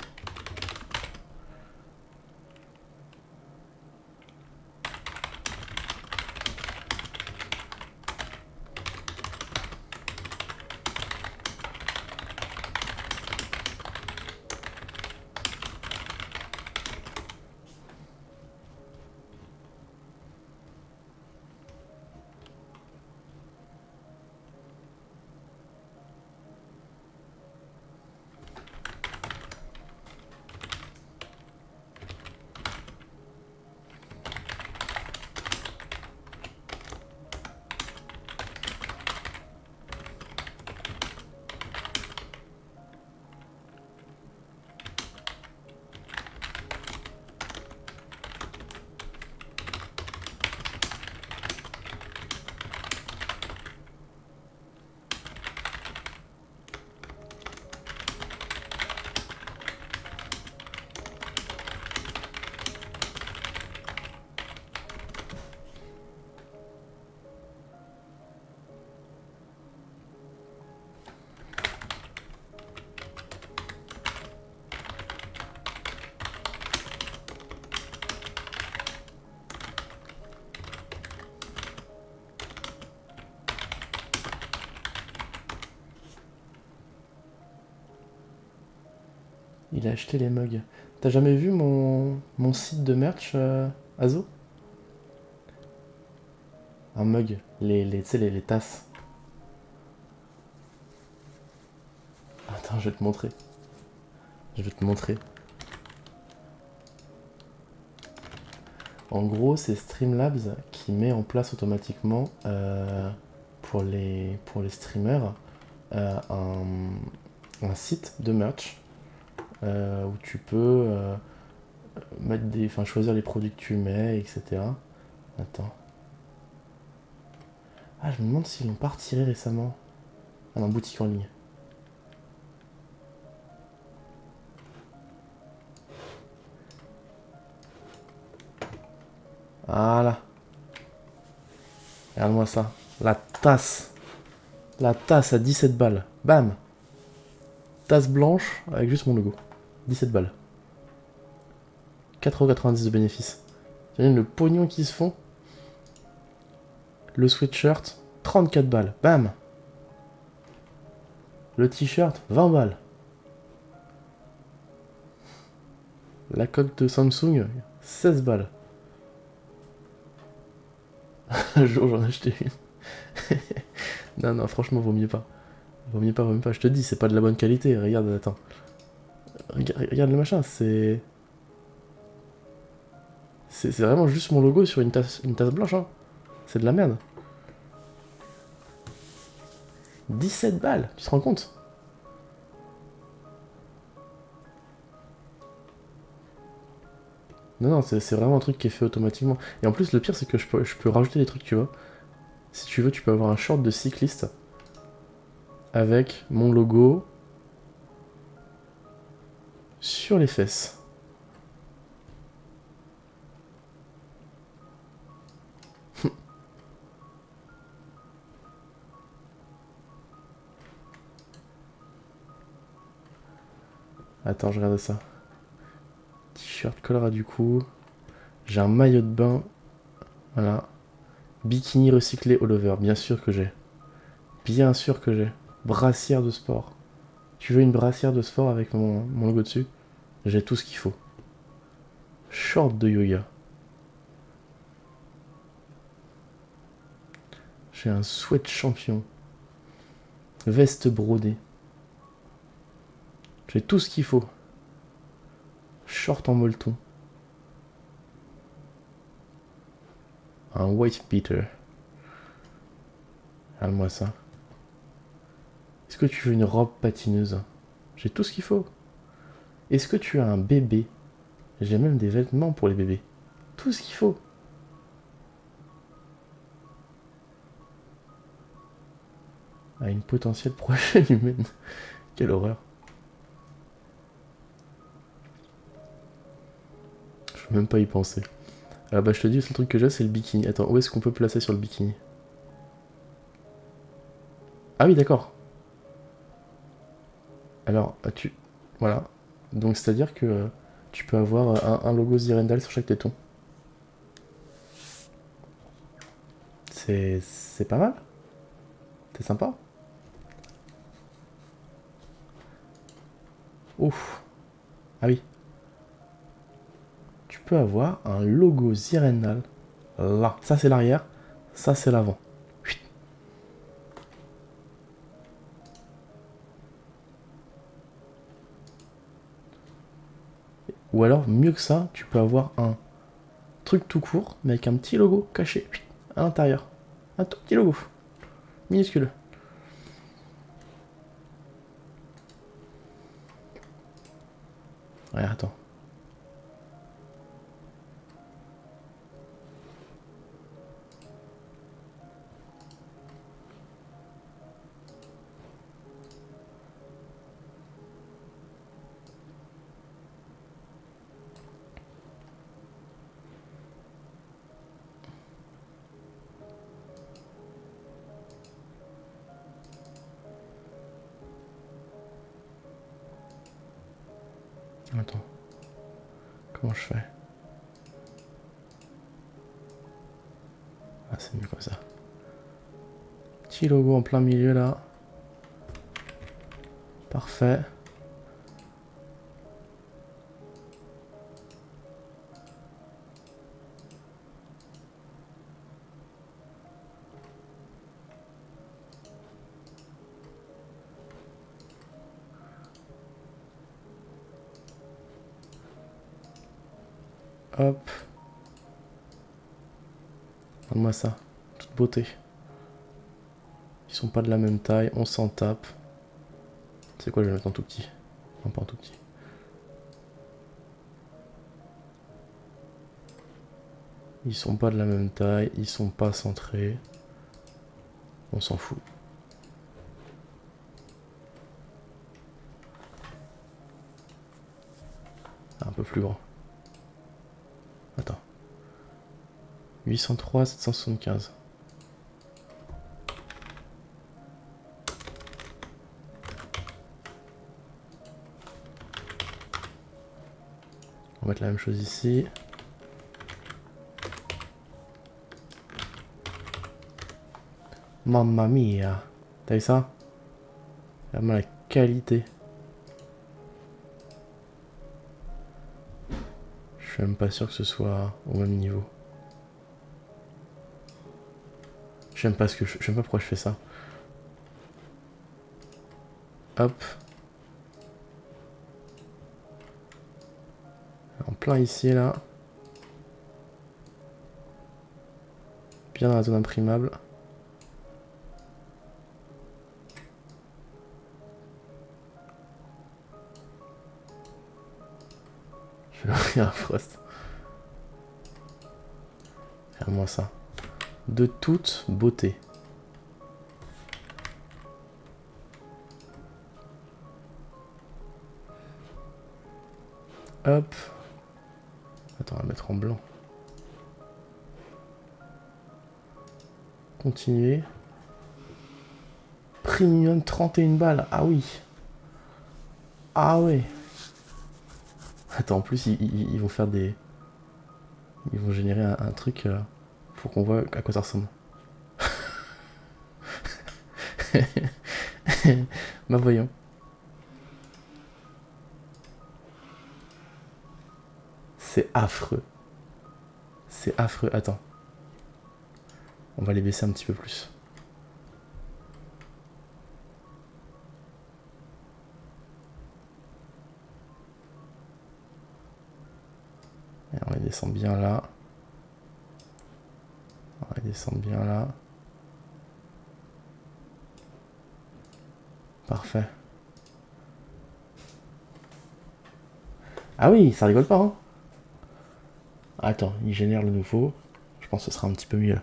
Il a acheté les mugs. T'as jamais vu mon site de merch, Azo? Un mug, tu sais, les tasses. Attends, je vais te montrer. Je vais te montrer. En gros, c'est Streamlabs qui met en place automatiquement pour les streamers un site de merch où tu peux mettre enfin, choisir les produits que tu mets, etc. Attends. Ah, je me demande s'ils l'ont pas retiré récemment. Ah non, boutique en ligne. Voilà. Regarde-moi ça. La tasse. La tasse à 17 balles. Bam. Tasse blanche avec juste mon logo. 17 balles. 4,90€ de bénéfice. T'imagines le pognon qu'ils se font. Le sweatshirt, 34 balles. Bam. Le t-shirt, 20 balles. La coque de Samsung, 16 balles. Un jour, j'en ai acheté une. Non, non, franchement, vaut mieux pas. Vaut mieux pas, vaut mieux pas. Je te dis, c'est pas de la bonne qualité. Regarde, attends. Regarde le machin, c'est... C'est vraiment juste mon logo sur une tasse blanche, hein. C'est de la merde. 17 balles, tu te rends compte? Non, non, c'est vraiment un truc qui est fait automatiquement. Et en plus, le pire, c'est que je peux rajouter des trucs, tu vois. Si tu veux, tu peux avoir un short de cycliste avec mon logo sur les fesses. Attends, je regarde ça. T-shirt colora du cou. J'ai un maillot de bain. Voilà. Bikini recyclé all over. Bien sûr que j'ai. Bien sûr que j'ai. Brassière de sport. Tu veux une brassière de sport avec mon logo dessus? J'ai tout ce qu'il faut. Short de yoga. J'ai un sweat champion. Veste brodée. J'ai tout ce qu'il faut. Short en molleton. Un wife beater. Regarde-moi ça. Est-ce que tu veux une robe patineuse? J'ai tout ce qu'il faut. Est-ce que tu as un bébé? J'ai même des vêtements pour les bébés. Tout ce qu'il faut. à une potentielle prochaine humaine. Quelle horreur. Je peux même pas y penser. Ah bah je te dis, le seul truc que j'ai c'est le bikini. Attends, où est-ce qu'on peut placer sur le bikini? Ah oui d'accord. Alors, tu... Voilà. Donc c'est-à-dire que tu peux avoir un logo Zirendal sur chaque téton. C'est pas mal. C'est sympa. Ouf. Ah oui. Tu peux avoir un logo Zirendal. Là. Ça c'est l'arrière. Ça c'est l'avant. Ou alors, mieux que ça, tu peux avoir un truc tout court, mais avec un petit logo caché à l'intérieur. Un tout petit logo. Minuscule. Ouais, attends. Attends. Comment je fais? Ah, c'est mieux comme ça. Petit logo en plein milieu là. Parfait. Hop. Regarde-moi ça. Toute beauté. Ils sont pas de la même taille, on s'en tape. C'est quoi, je vais le mettre en tout petit? Non, pas en tout petit. Ils sont pas de la même taille, ils sont pas centrés. On s'en fout. Un peu plus grand. Attends. 803, 775. On va mettre la même chose ici. Mamma mia. T'as vu ça? Vraiment la qualité. Je suis même pas sûr que ce soit au même niveau. J'aime pas j'aime pas pourquoi je fais ça. Hop. En plein ici là. Bien dans la zone imprimable. Je vais ouvrir un Frost. Regarde-moi ça. De toute beauté. Hop. Attends, on va mettre en blanc. Continuer. Premium 31 balles. Ah oui. Ah ouais. Attends, en plus, ils vont faire des... Ils vont générer un truc pour qu'on voit à quoi ça ressemble. Bah voyons. C'est affreux. C'est affreux. Attends. On va les baisser un petit peu plus. Et on les descend bien là. On les descend bien là. Parfait. Ah oui, ça rigole pas, hein. Attends, il génère le nouveau. Je pense que ce sera un petit peu mieux.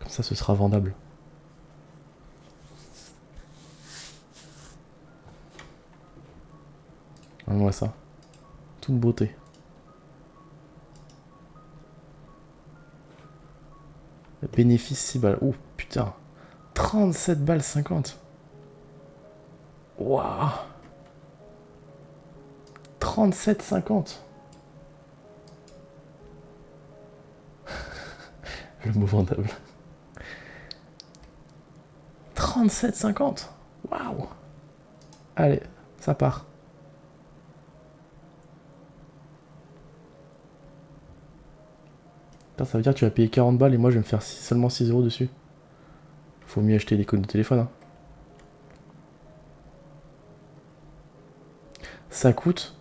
Comme ça, ce sera vendable. Moi ça. Toute beauté. Bénéfice 6 balles. Oh putain. 37 balles 50. Waouh. 37,50. Le mot vendable. 37,50. Waouh. Allez, ça part. Putain, ça veut dire que tu vas payer 40 balles et moi je vais me faire seulement 6 euros dessus. Faut mieux acheter des codes de téléphone. Hein. Ça coûte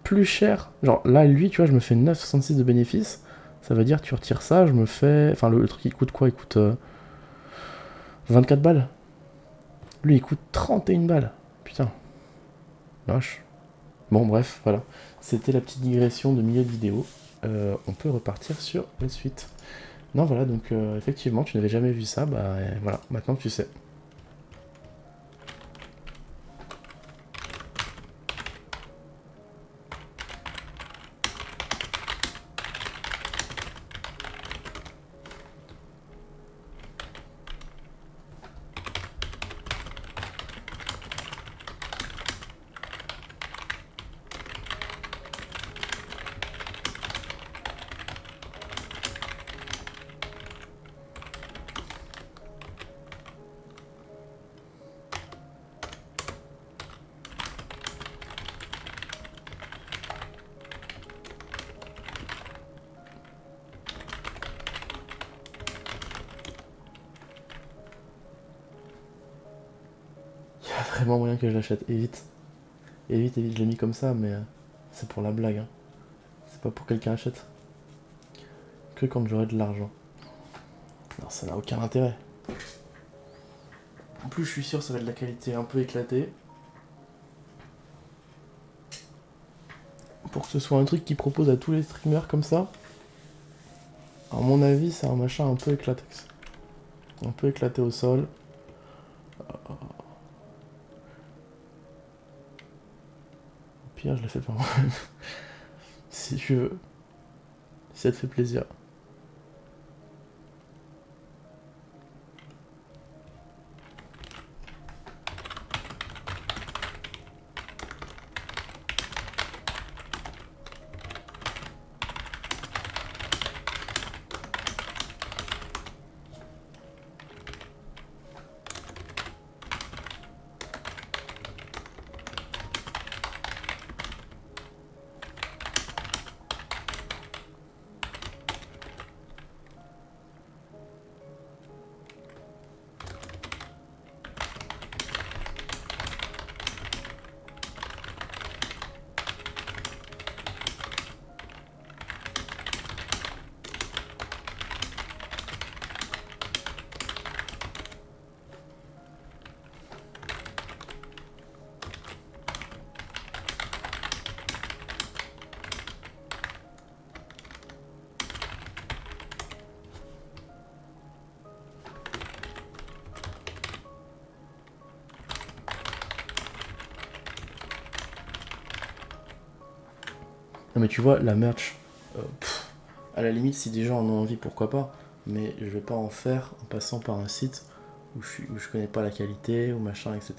plus cher. Genre là, lui, tu vois, je me fais 9,66 de bénéfice. Ça veut dire que tu retires ça, je me fais... Enfin, le truc, il coûte quoi? Il coûte 24 balles. Lui, il coûte 31 balles. Putain. Vache. Bon, bref, voilà. C'était la petite digression de milieu de vidéo. On peut repartir sur la suite. Non, voilà, donc effectivement, tu n'avais jamais vu ça. Bah voilà, maintenant tu sais. Il y a vraiment moyen que je l'achète. Évite. Évite, évite, je l'ai mis comme ça, mais c'est pour la blague. Hein. C'est pas pour que quelqu'un achète. Que quand j'aurai de l'argent. Non, ça n'a aucun intérêt. En plus, je suis sûr que ça va être de la qualité un peu éclatée. Pour que ce soit un truc qui propose à tous les streamers comme ça. À mon avis, c'est un machin un peu éclaté. Un peu éclaté au sol. Au pire, je le fais par moi-même. Si tu veux. Si ça te fait plaisir. Non mais tu vois, la merch, à la limite, si des gens en ont envie, pourquoi pas. Mais je vais pas en faire en passant par un site où je connais pas la qualité, ou machin, etc.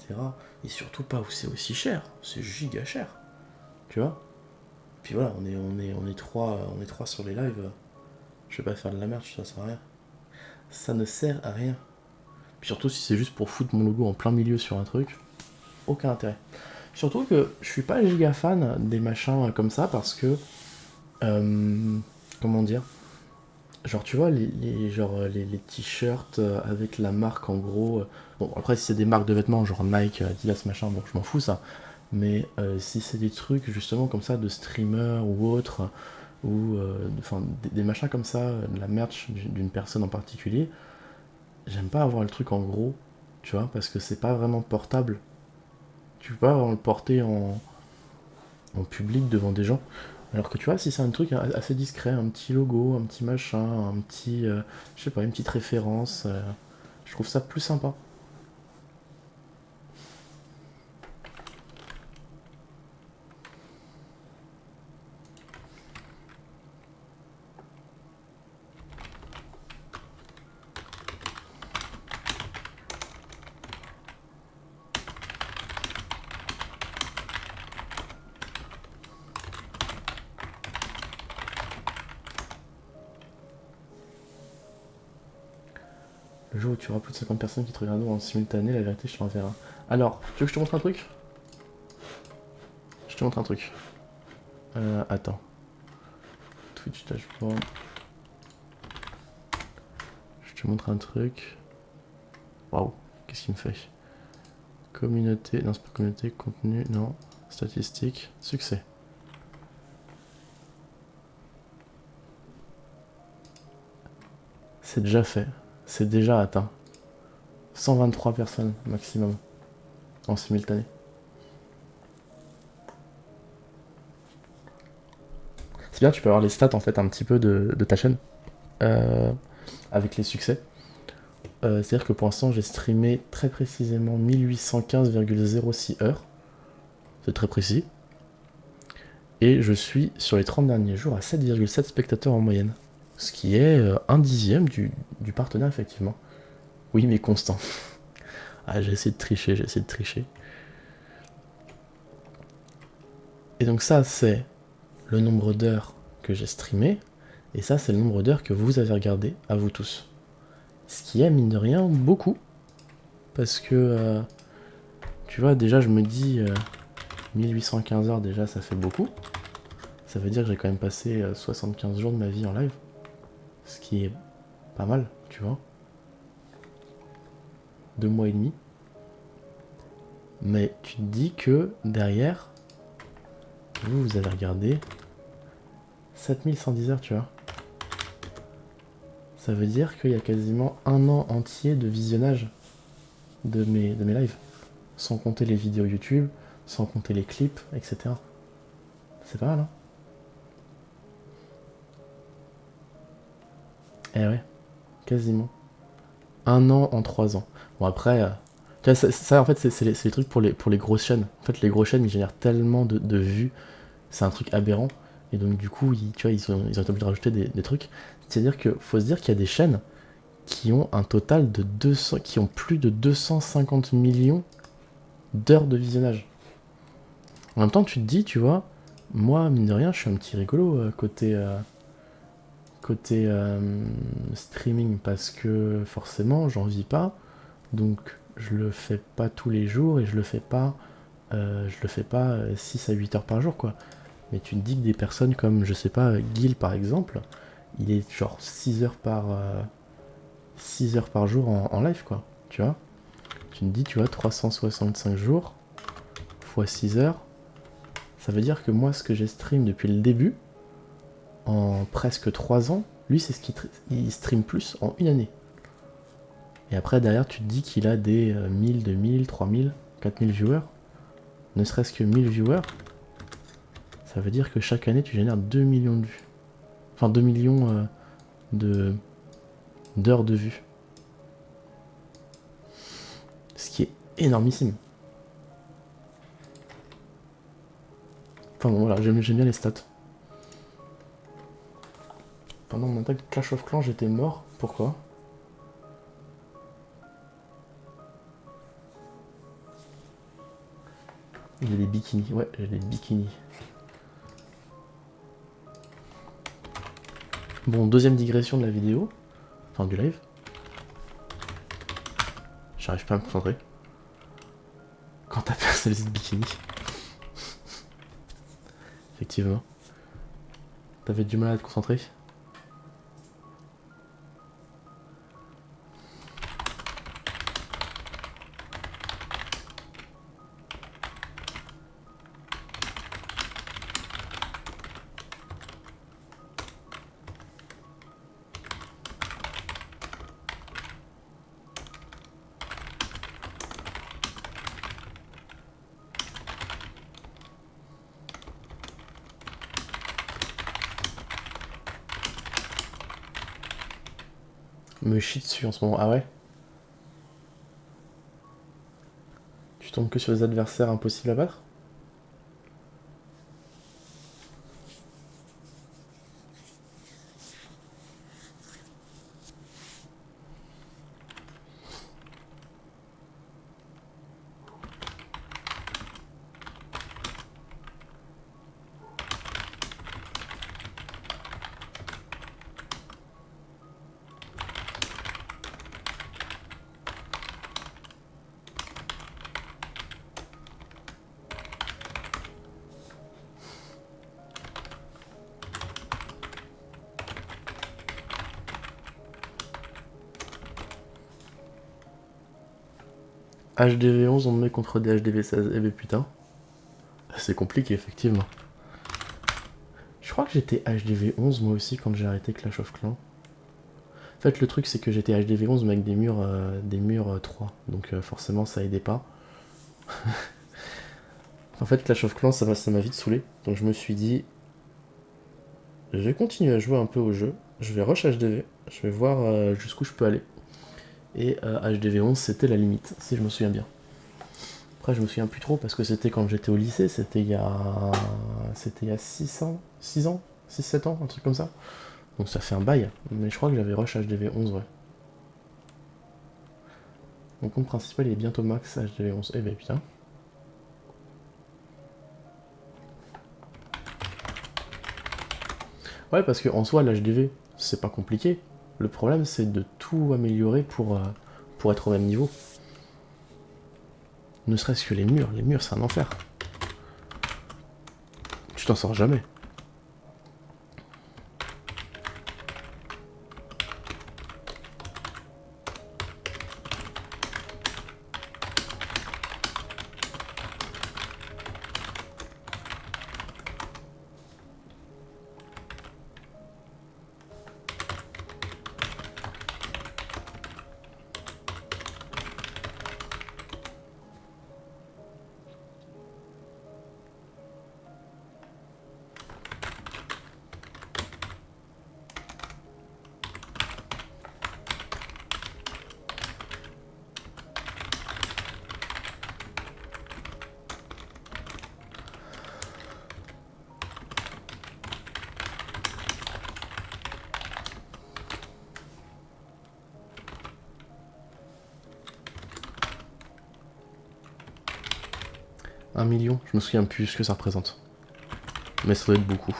Et surtout pas où c'est aussi cher. C'est giga cher. Tu vois. Puis voilà, on est trois sur les lives. Je vais pas faire de la merch, ça sert à rien. Ça ne sert à rien. Puis surtout si c'est juste pour foutre mon logo en plein milieu sur un truc, aucun intérêt. Surtout que je suis pas giga fan des machins comme ça parce que comment dire, genre tu vois les t-shirts avec la marque en gros, bon après si c'est des marques de vêtements genre Nike, Adidas machin, bon je m'en fous ça, mais si c'est des trucs justement comme ça de streamer ou autre, ou enfin des machins comme ça, de la merch d'une personne en particulier, j'aime pas avoir le truc en gros, tu vois, parce que c'est pas vraiment portable. Tu peux pas vraiment le porter en public devant des gens. Alors que tu vois, si c'est un truc assez discret, un petit logo, un petit machin, un petit, je sais pas, une petite référence, je trouve ça plus sympa. Le jour où tu auras plus de 50 personnes qui te regarderont en simultané, la vérité, je te l'enverrai. Alors, tu veux que je te montre un truc? Je te montre un truc. Attends. Twitch dashboard. Je te montre un truc. Waouh, qu'est-ce qu'il me fait? Communauté, non c'est pas communauté, contenu, non. Statistiques, succès. C'est déjà fait, c'est déjà atteint. 123 personnes maximum en simultané. C'est bien, tu peux avoir les stats en fait un petit peu de ta chaîne avec les succès. C'est-à-dire que pour l'instant j'ai streamé très précisément 1815,06 heures. C'est très précis. Et je suis sur les 30 derniers jours à 7,7 spectateurs en moyenne. Ce qui est un dixième du partenaire effectivement. Oui mais constant. Ah j'ai essayé de tricher, j'ai essayé de tricher. Et donc ça c'est le nombre d'heures que j'ai streamé. Et ça c'est le nombre d'heures que vous avez regardé à vous tous. Ce qui est mine de rien beaucoup. Parce que tu vois déjà je me dis 1815 heures déjà ça fait beaucoup. Ça veut dire que j'ai quand même passé 75 jours de ma vie en live. Ce qui est pas mal, tu vois. 2 mois et demi. Mais tu te dis que derrière, vous avez regardé 7110 heures, tu vois. Ça veut dire qu'il y a quasiment un an entier de visionnage de mes lives. Sans compter les vidéos YouTube, sans compter les clips, etc. C'est pas mal, hein? Eh ouais, quasiment. Un an en 3 ans. Bon après, tu vois, ça en fait c'est les trucs pour les grosses chaînes. En fait les grosses chaînes ils génèrent tellement de vues, c'est un truc aberrant. Et donc du coup tu vois, ils ont été obligés de rajouter des trucs. C'est-à-dire qu'il faut se dire qu'il y a des chaînes qui ont un total de 200, qui ont plus de 250 millions d'heures de visionnage. En même temps tu te dis, tu vois, moi mine de rien je suis un petit rigolo côté streaming parce que forcément j'en vis pas. Donc je le fais pas tous les jours et je le fais pas 6 à 8 heures par jour quoi. Mais tu te dis que des personnes comme je sais pas Gil par exemple, il est genre 6 heures par jour en live quoi, tu vois. Tu me dis tu vois 365 jours fois 6 heures, ça veut dire que moi ce que j'ai stream depuis le début en presque 3 ans, lui c'est ce qu'il stream plus en une année. Et après derrière tu te dis qu'il a des 1000, 2000, 3000, 4000 viewers. Ne serait-ce que 1000 viewers, ça veut dire que chaque année tu génères 2 millions de vues. Enfin 2 millions d'heures de vues. Ce qui est énormissime. Enfin bon voilà, j'aime bien les stats. Pendant mon attaque de Clash of Clans j'étais mort. Pourquoi? J'ai des bikinis, ouais j'ai des bikinis. Bon, deuxième digression de la vidéo. Enfin du live. J'arrive pas à me concentrer. Quand t'as personnalisé de bikini. Effectivement. T'avais du mal à te concentrer. Me chie dessus en ce moment. Ah ouais? Tu tombes que sur des adversaires impossibles à battre? HDV11, on me met contre des HDV16. Eh ben putain. C'est compliqué, effectivement. Je crois que j'étais HDV11 moi aussi quand j'ai arrêté Clash of Clans. En fait, le truc, c'est que j'étais HDV11 mais avec des murs 3. Donc forcément, ça aidait pas. En fait, Clash of Clans, ça m'a vite saoulé. Donc je me suis dit, je vais continuer à jouer un peu au jeu. Je vais rush HDV. Je vais voir jusqu'où je peux aller. Et HDV11, c'était la limite, si je me souviens bien. Après, je me souviens plus trop parce que c'était quand j'étais au lycée. C'était il y a 6 ans, 6 ans, 6-7 ans, un truc comme ça. Donc ça fait un bail. Mais je crois que j'avais rush HDV11, ouais. Mon compte principal il est bientôt max HDV11. Eh ben putain. Ouais, parce qu'en soi, l'HDV, c'est pas compliqué. Le problème, c'est de tout améliorer pour être au même niveau. Ne serait-ce que les murs, c'est un enfer. Tu t'en sors jamais. Un million, je me souviens plus ce que ça représente. Mais ça doit être beaucoup.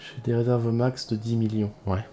J'ai des réserves max de 10 millions, ouais.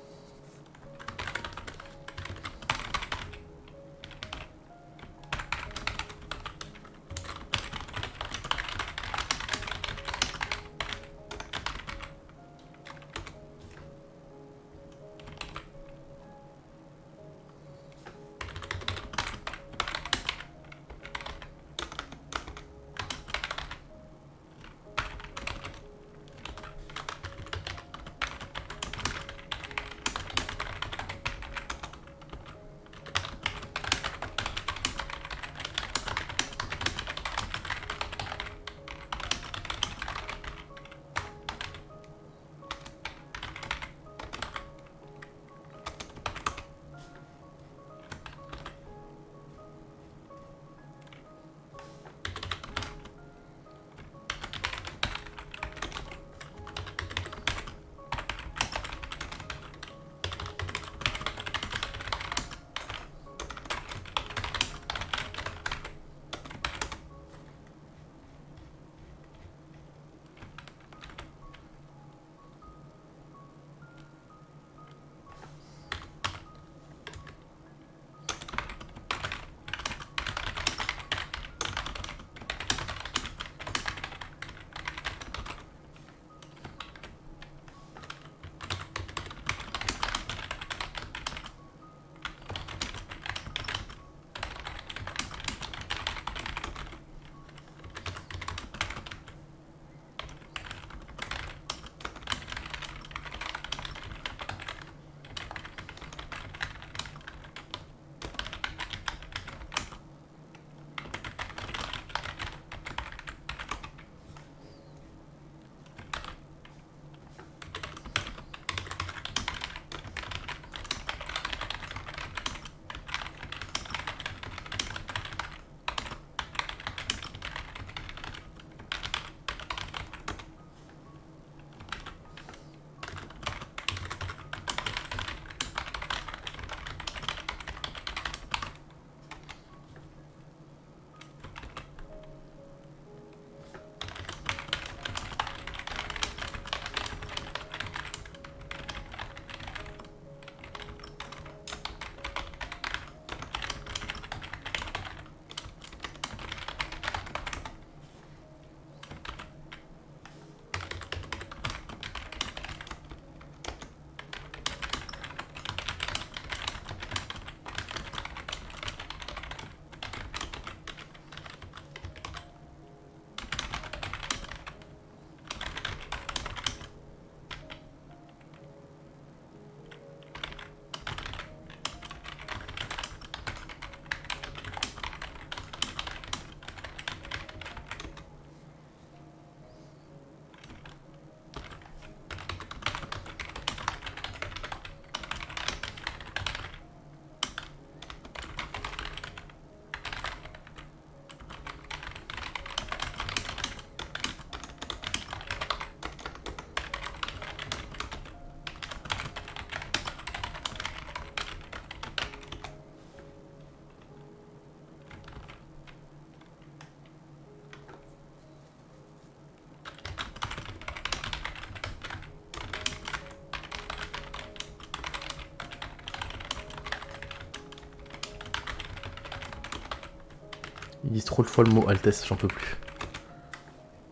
disent trop de fois le mot Altesse, j'en peux plus.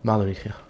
Marre de l'écrire.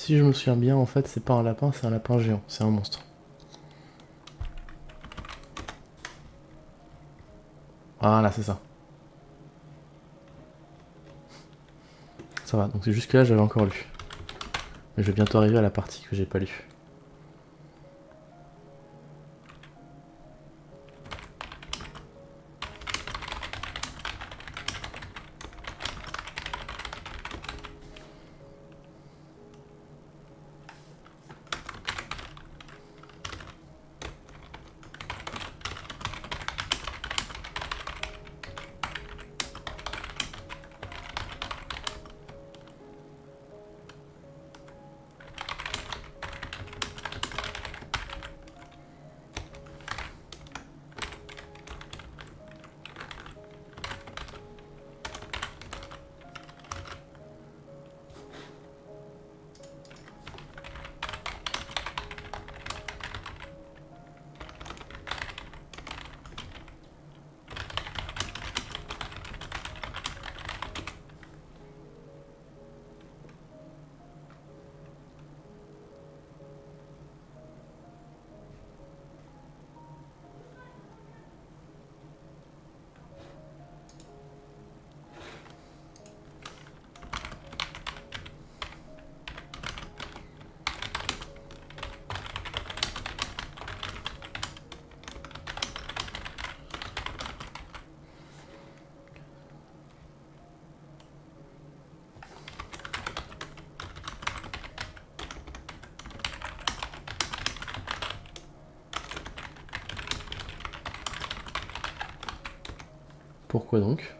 Si je me souviens bien, en fait, c'est pas un lapin, c'est un lapin géant. C'est un monstre. Voilà, c'est ça. Ça va, donc c'est jusque là j'avais encore lu. Mais je vais bientôt arriver à la partie que j'ai pas lue. Pourquoi donc?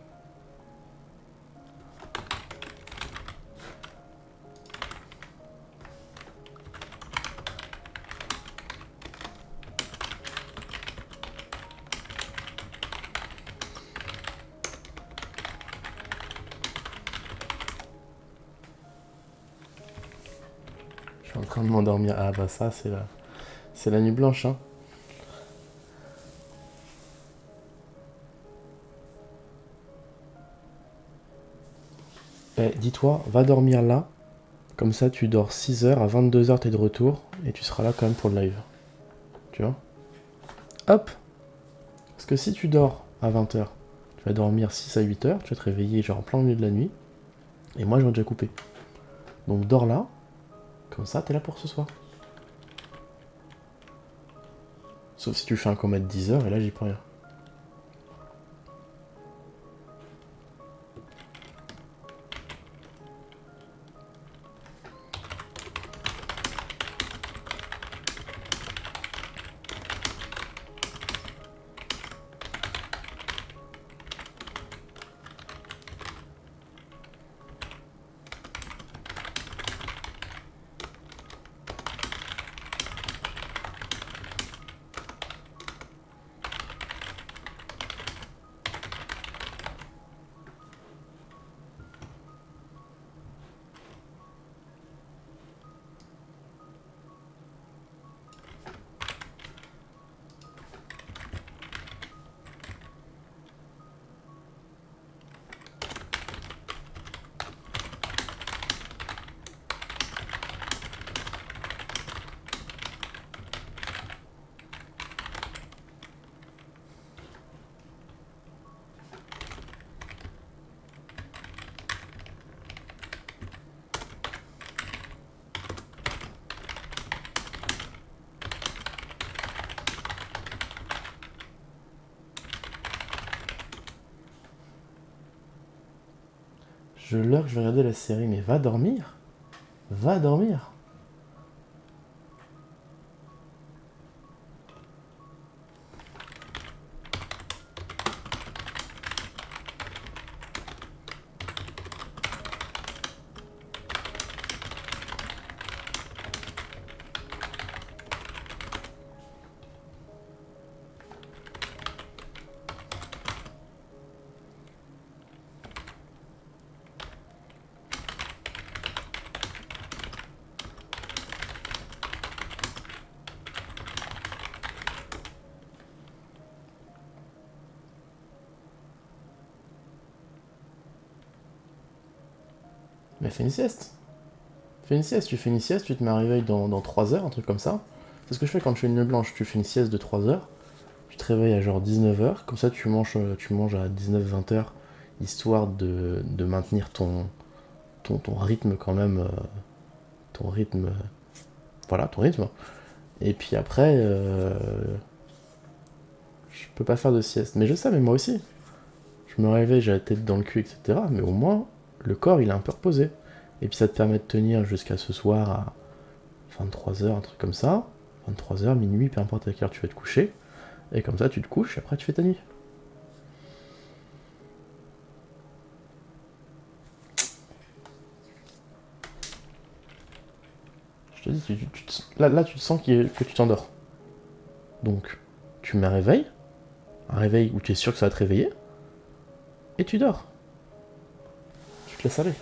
Je suis en train de m'endormir. Ah bah ça, c'est la nuit blanche, hein. Eh, dis-toi, va dormir là. Comme ça, tu dors 6 heures, à 22 heures, t'es de retour, et tu seras là quand même pour le live. Tu vois? Hop! Parce que si tu dors à 20 heures, tu vas dormir 6 à 8 heures, tu vas te réveiller genre en plein milieu de la nuit, et moi j'aurais déjà coupé. Donc dors là, comme ça, t'es là pour ce soir. Sauf si tu fais un coma de 10 heures, et là j'y peux rien. Je lurk, je vais regarder la série, mais va dormir. Va dormir. Mais fais une sieste. Fais une sieste, tu fais une sieste, tu te mets à réveil dans 3 heures, un truc comme ça. C'est ce que je fais quand je fais une nuit blanche, tu fais une sieste de 3 heures, tu te réveilles à genre 19 heures, comme ça tu manges à 19-20 heures, histoire de maintenir ton rythme quand même, ton rythme, voilà, ton rythme. Et puis après, je peux pas faire de sieste. Mais je sais, mais moi aussi. Je me réveille, j'ai la tête dans le cul, etc. Mais au moins, le corps, il est un peu reposé. Et puis ça te permet de tenir jusqu'à ce soir à 23 heures, un truc comme ça. 23 heures, minuit, peu importe à quelle heure tu vas te coucher. Et comme ça, tu te couches, et après tu fais ta nuit. Je te dis, là, tu te sens que tu t'endors. Donc, tu mets un réveil où tu es sûr que ça va te réveiller, et tu dors. Tu te laisses aller.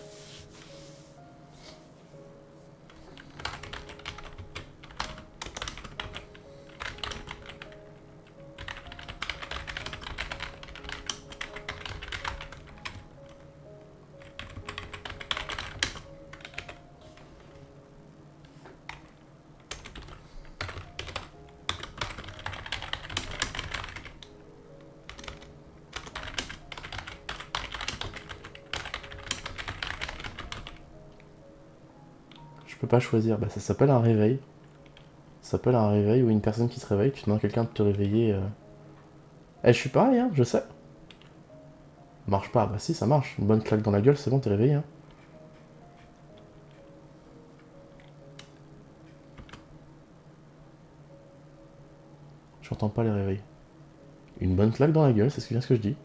Je peux pas choisir. Bah, ça s'appelle un réveil. Ça s'appelle un réveil ou une personne qui se réveille. Tu demandes à quelqu'un de te réveiller. Eh, je suis pareil, hein, je sais. Marche pas. Bah, si, ça marche. Une bonne claque dans la gueule, c'est bon, t'es réveillé, hein. J'entends pas les réveils. Une bonne claque dans la gueule, c'est ce que je dis.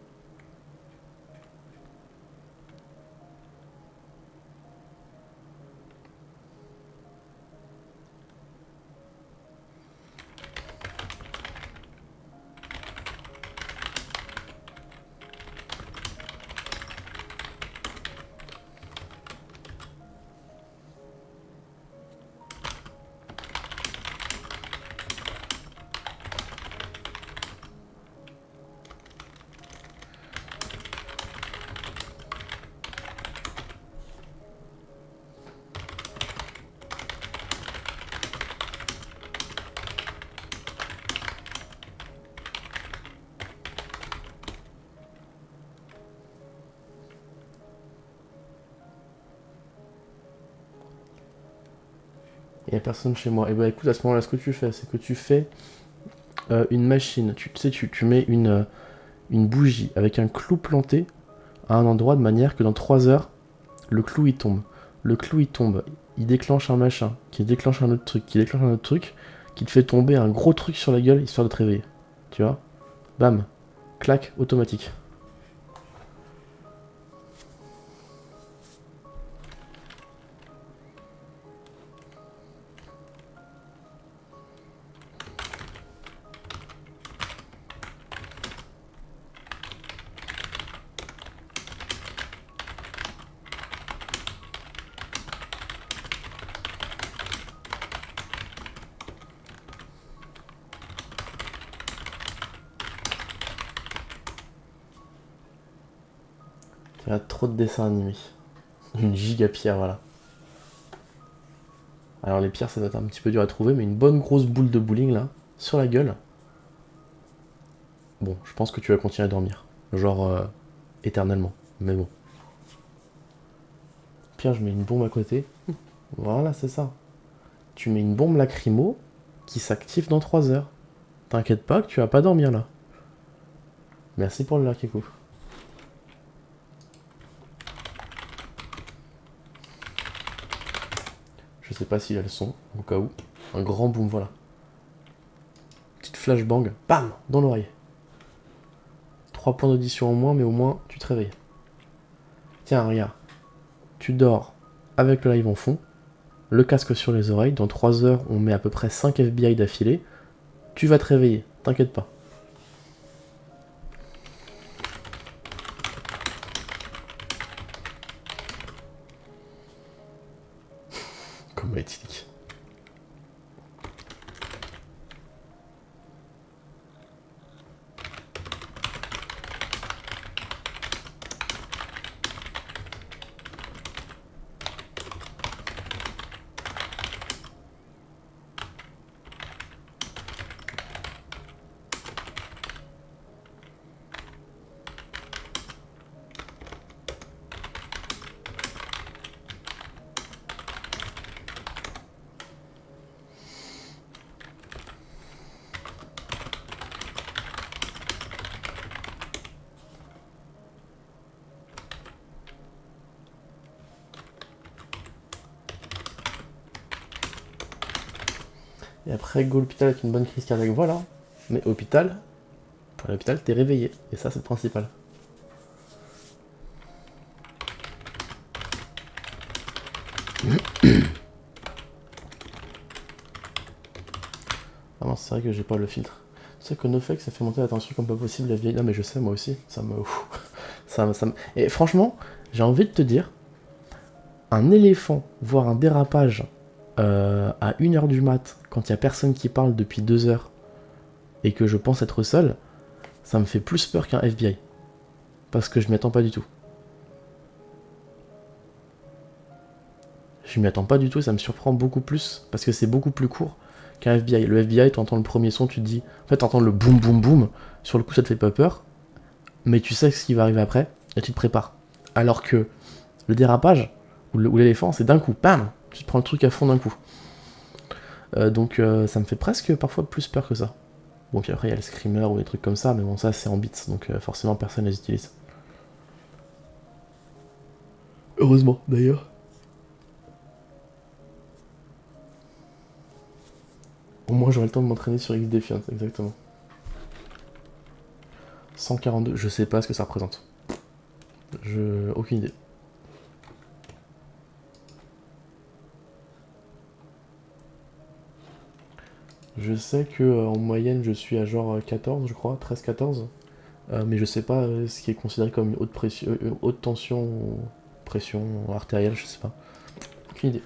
Il n'y a personne chez moi. Et bah écoute, à ce moment-là, ce que tu fais, c'est que tu fais une machine. Tu sais, tu mets une bougie avec un clou planté à un endroit de manière que dans 3 heures, le clou il tombe. Le clou il tombe, il déclenche un machin, qui déclenche un autre truc, qui déclenche un autre truc, qui te fait tomber un gros truc sur la gueule histoire de te réveiller. Tu vois? Bam, clac, automatique. Il y a trop de dessins animés. Une giga pierre, voilà. Alors les pierres, ça doit être un petit peu dur à trouver, mais une bonne grosse boule de bowling là, sur la gueule. Bon, je pense que tu vas continuer à dormir. Genre, éternellement. Mais bon. Pierre, je mets une bombe à côté. Voilà, c'est ça. Tu mets une bombe lacrymo qui s'active dans 3 heures. T'inquiète pas que tu vas pas dormir là. Merci pour le Lakikou. Je sais pas s'il a le son, au cas où. Un grand boom, voilà. Petite flashbang, bam, dans l'oreille. 3 points d'audition en moins, mais au moins tu te réveilles. Tiens, regarde. Tu dors avec le live en fond, le casque sur les oreilles. Dans 3 heures, on met à peu près 5 FBI d'affilée. Tu vas te réveiller, t'inquiète pas. Comme éthique. Et après, go à l'hôpital avec une bonne crise cardiaque, voilà. Mais hôpital, pour l'hôpital, t'es réveillé. Et ça, c'est le principal. Ah non, c'est vrai que j'ai pas le filtre. Tu sais que NoFX, ça fait monter la tension comme pas possible, la vieille. Non, mais je sais, moi aussi. Ça me. Et franchement, j'ai envie de te dire, un éléphant, voir un dérapage à 1h du mat, quand il y a personne qui parle depuis 2 heures, et que je pense être seul, ça me fait plus peur qu'un FBI. Parce que je m'y attends pas du tout. Je m'y attends pas du tout, ça me surprend beaucoup plus, parce que c'est beaucoup plus court qu'un FBI. Le FBI, tu entends le premier son, tu te dis... En fait, tu entends le boum boum boum, sur le coup ça te fait pas peur, mais tu sais ce qui va arriver après, et tu te prépares. Alors que le dérapage, ou l'éléphant, c'est d'un coup, bam, tu te prends le truc à fond d'un coup. Donc ça me fait presque parfois plus peur que ça. Bon, puis après il y a le screamer ou des trucs comme ça, mais bon, ça c'est en bits, donc forcément personne les utilise. Heureusement, d'ailleurs. Au moins j'aurai le temps de m'entraîner sur X Defiant, exactement. 142, je sais pas ce que ça représente. Aucune idée. Je sais que en moyenne je suis à genre 14, je crois, 13-14. Mais je sais pas ce qui est considéré comme une haute, haute tension ou pression artérielle, je sais pas. Aucune idée.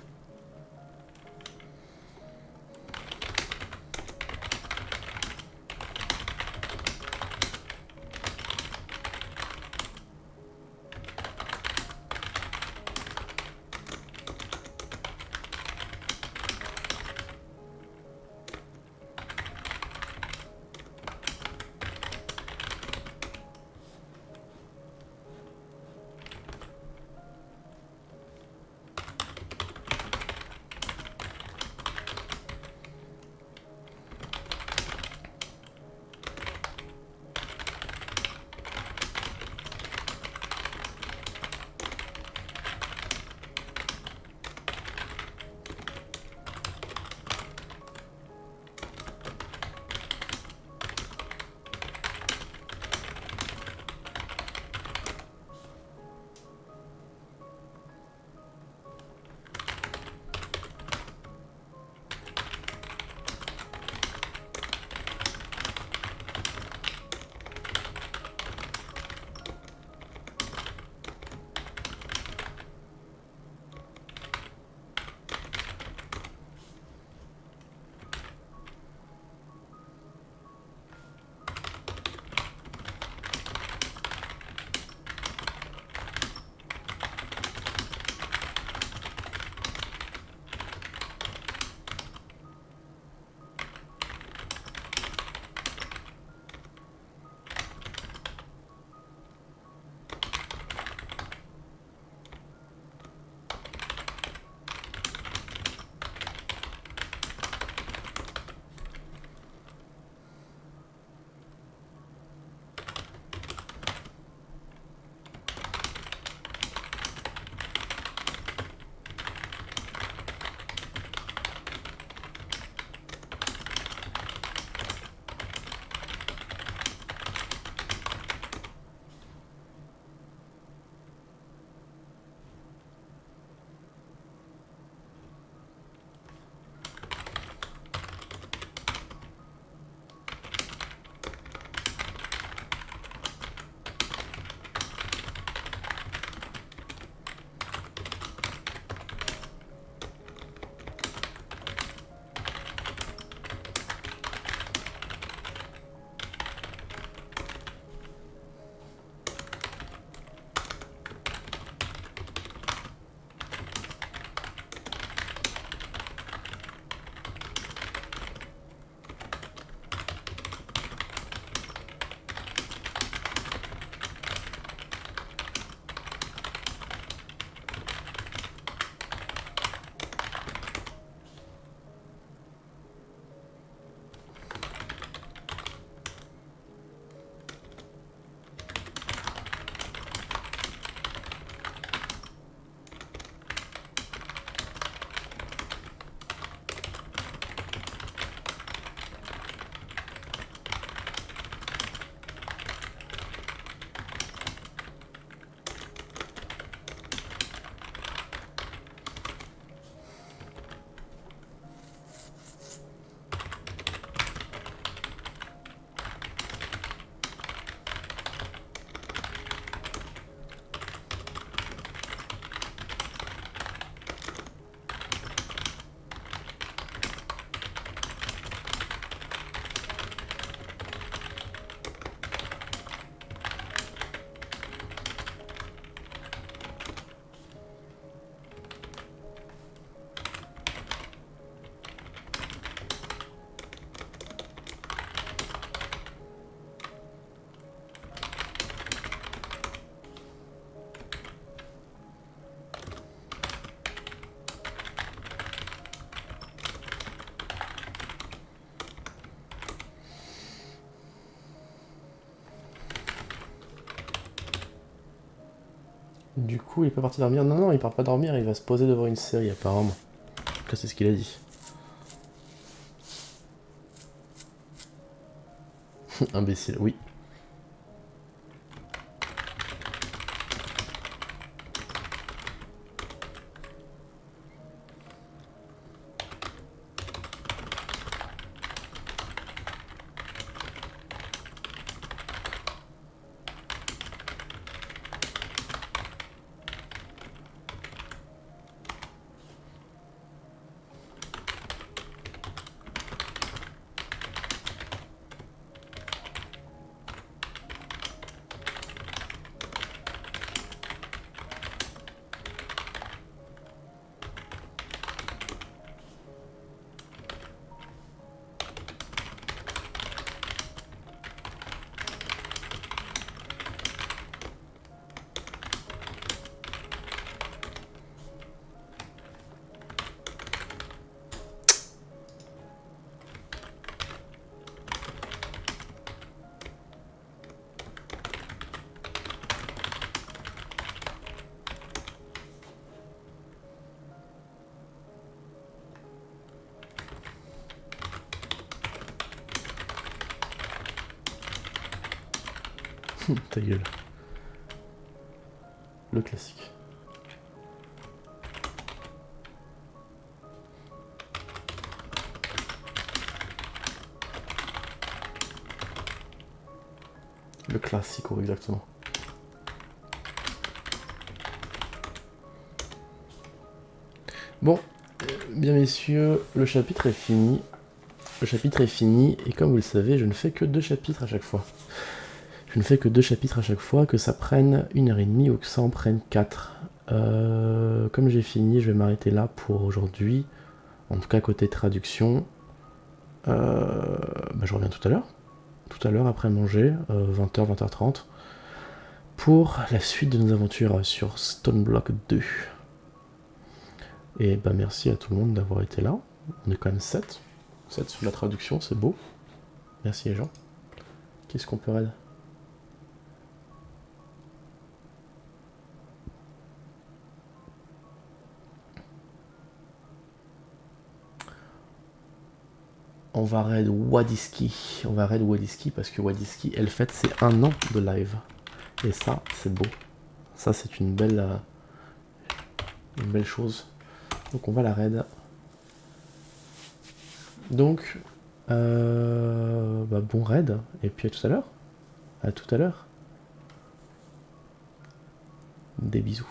Du coup, il est pas parti dormir. Non, non, il part pas dormir, il va se poser devant une série, apparemment. En tout cas, c'est ce qu'il a dit. Imbécile, oui. Ta gueule. Le classique. Le classico, exactement. Bon, bien messieurs, le chapitre est fini. Le chapitre est fini, et comme vous le savez, je ne fais que 2 chapitres à chaque fois. Je ne fais que 2 chapitres à chaque fois, que ça prenne 1h30 ou que ça en prenne 4. Comme j'ai fini, je vais m'arrêter là pour aujourd'hui. En tout cas, côté traduction. Je reviens tout à l'heure. Tout à l'heure, après manger, 20h, 20h30. Pour la suite de nos aventures sur Stoneblock 2. Et merci à tout le monde d'avoir été là. On est quand même 7. 7 sur la traduction, c'est beau. Merci les gens. Qu'est-ce qu'on peut raid? On va raid Wadiski. On va raid Wadiski parce que Wadiski, elle fête ses 1 an de live. Et ça, c'est beau. Ça, c'est une belle chose. Donc on va la raid. Donc, bon raid. Et puis à tout à l'heure. À tout à l'heure. Des bisous.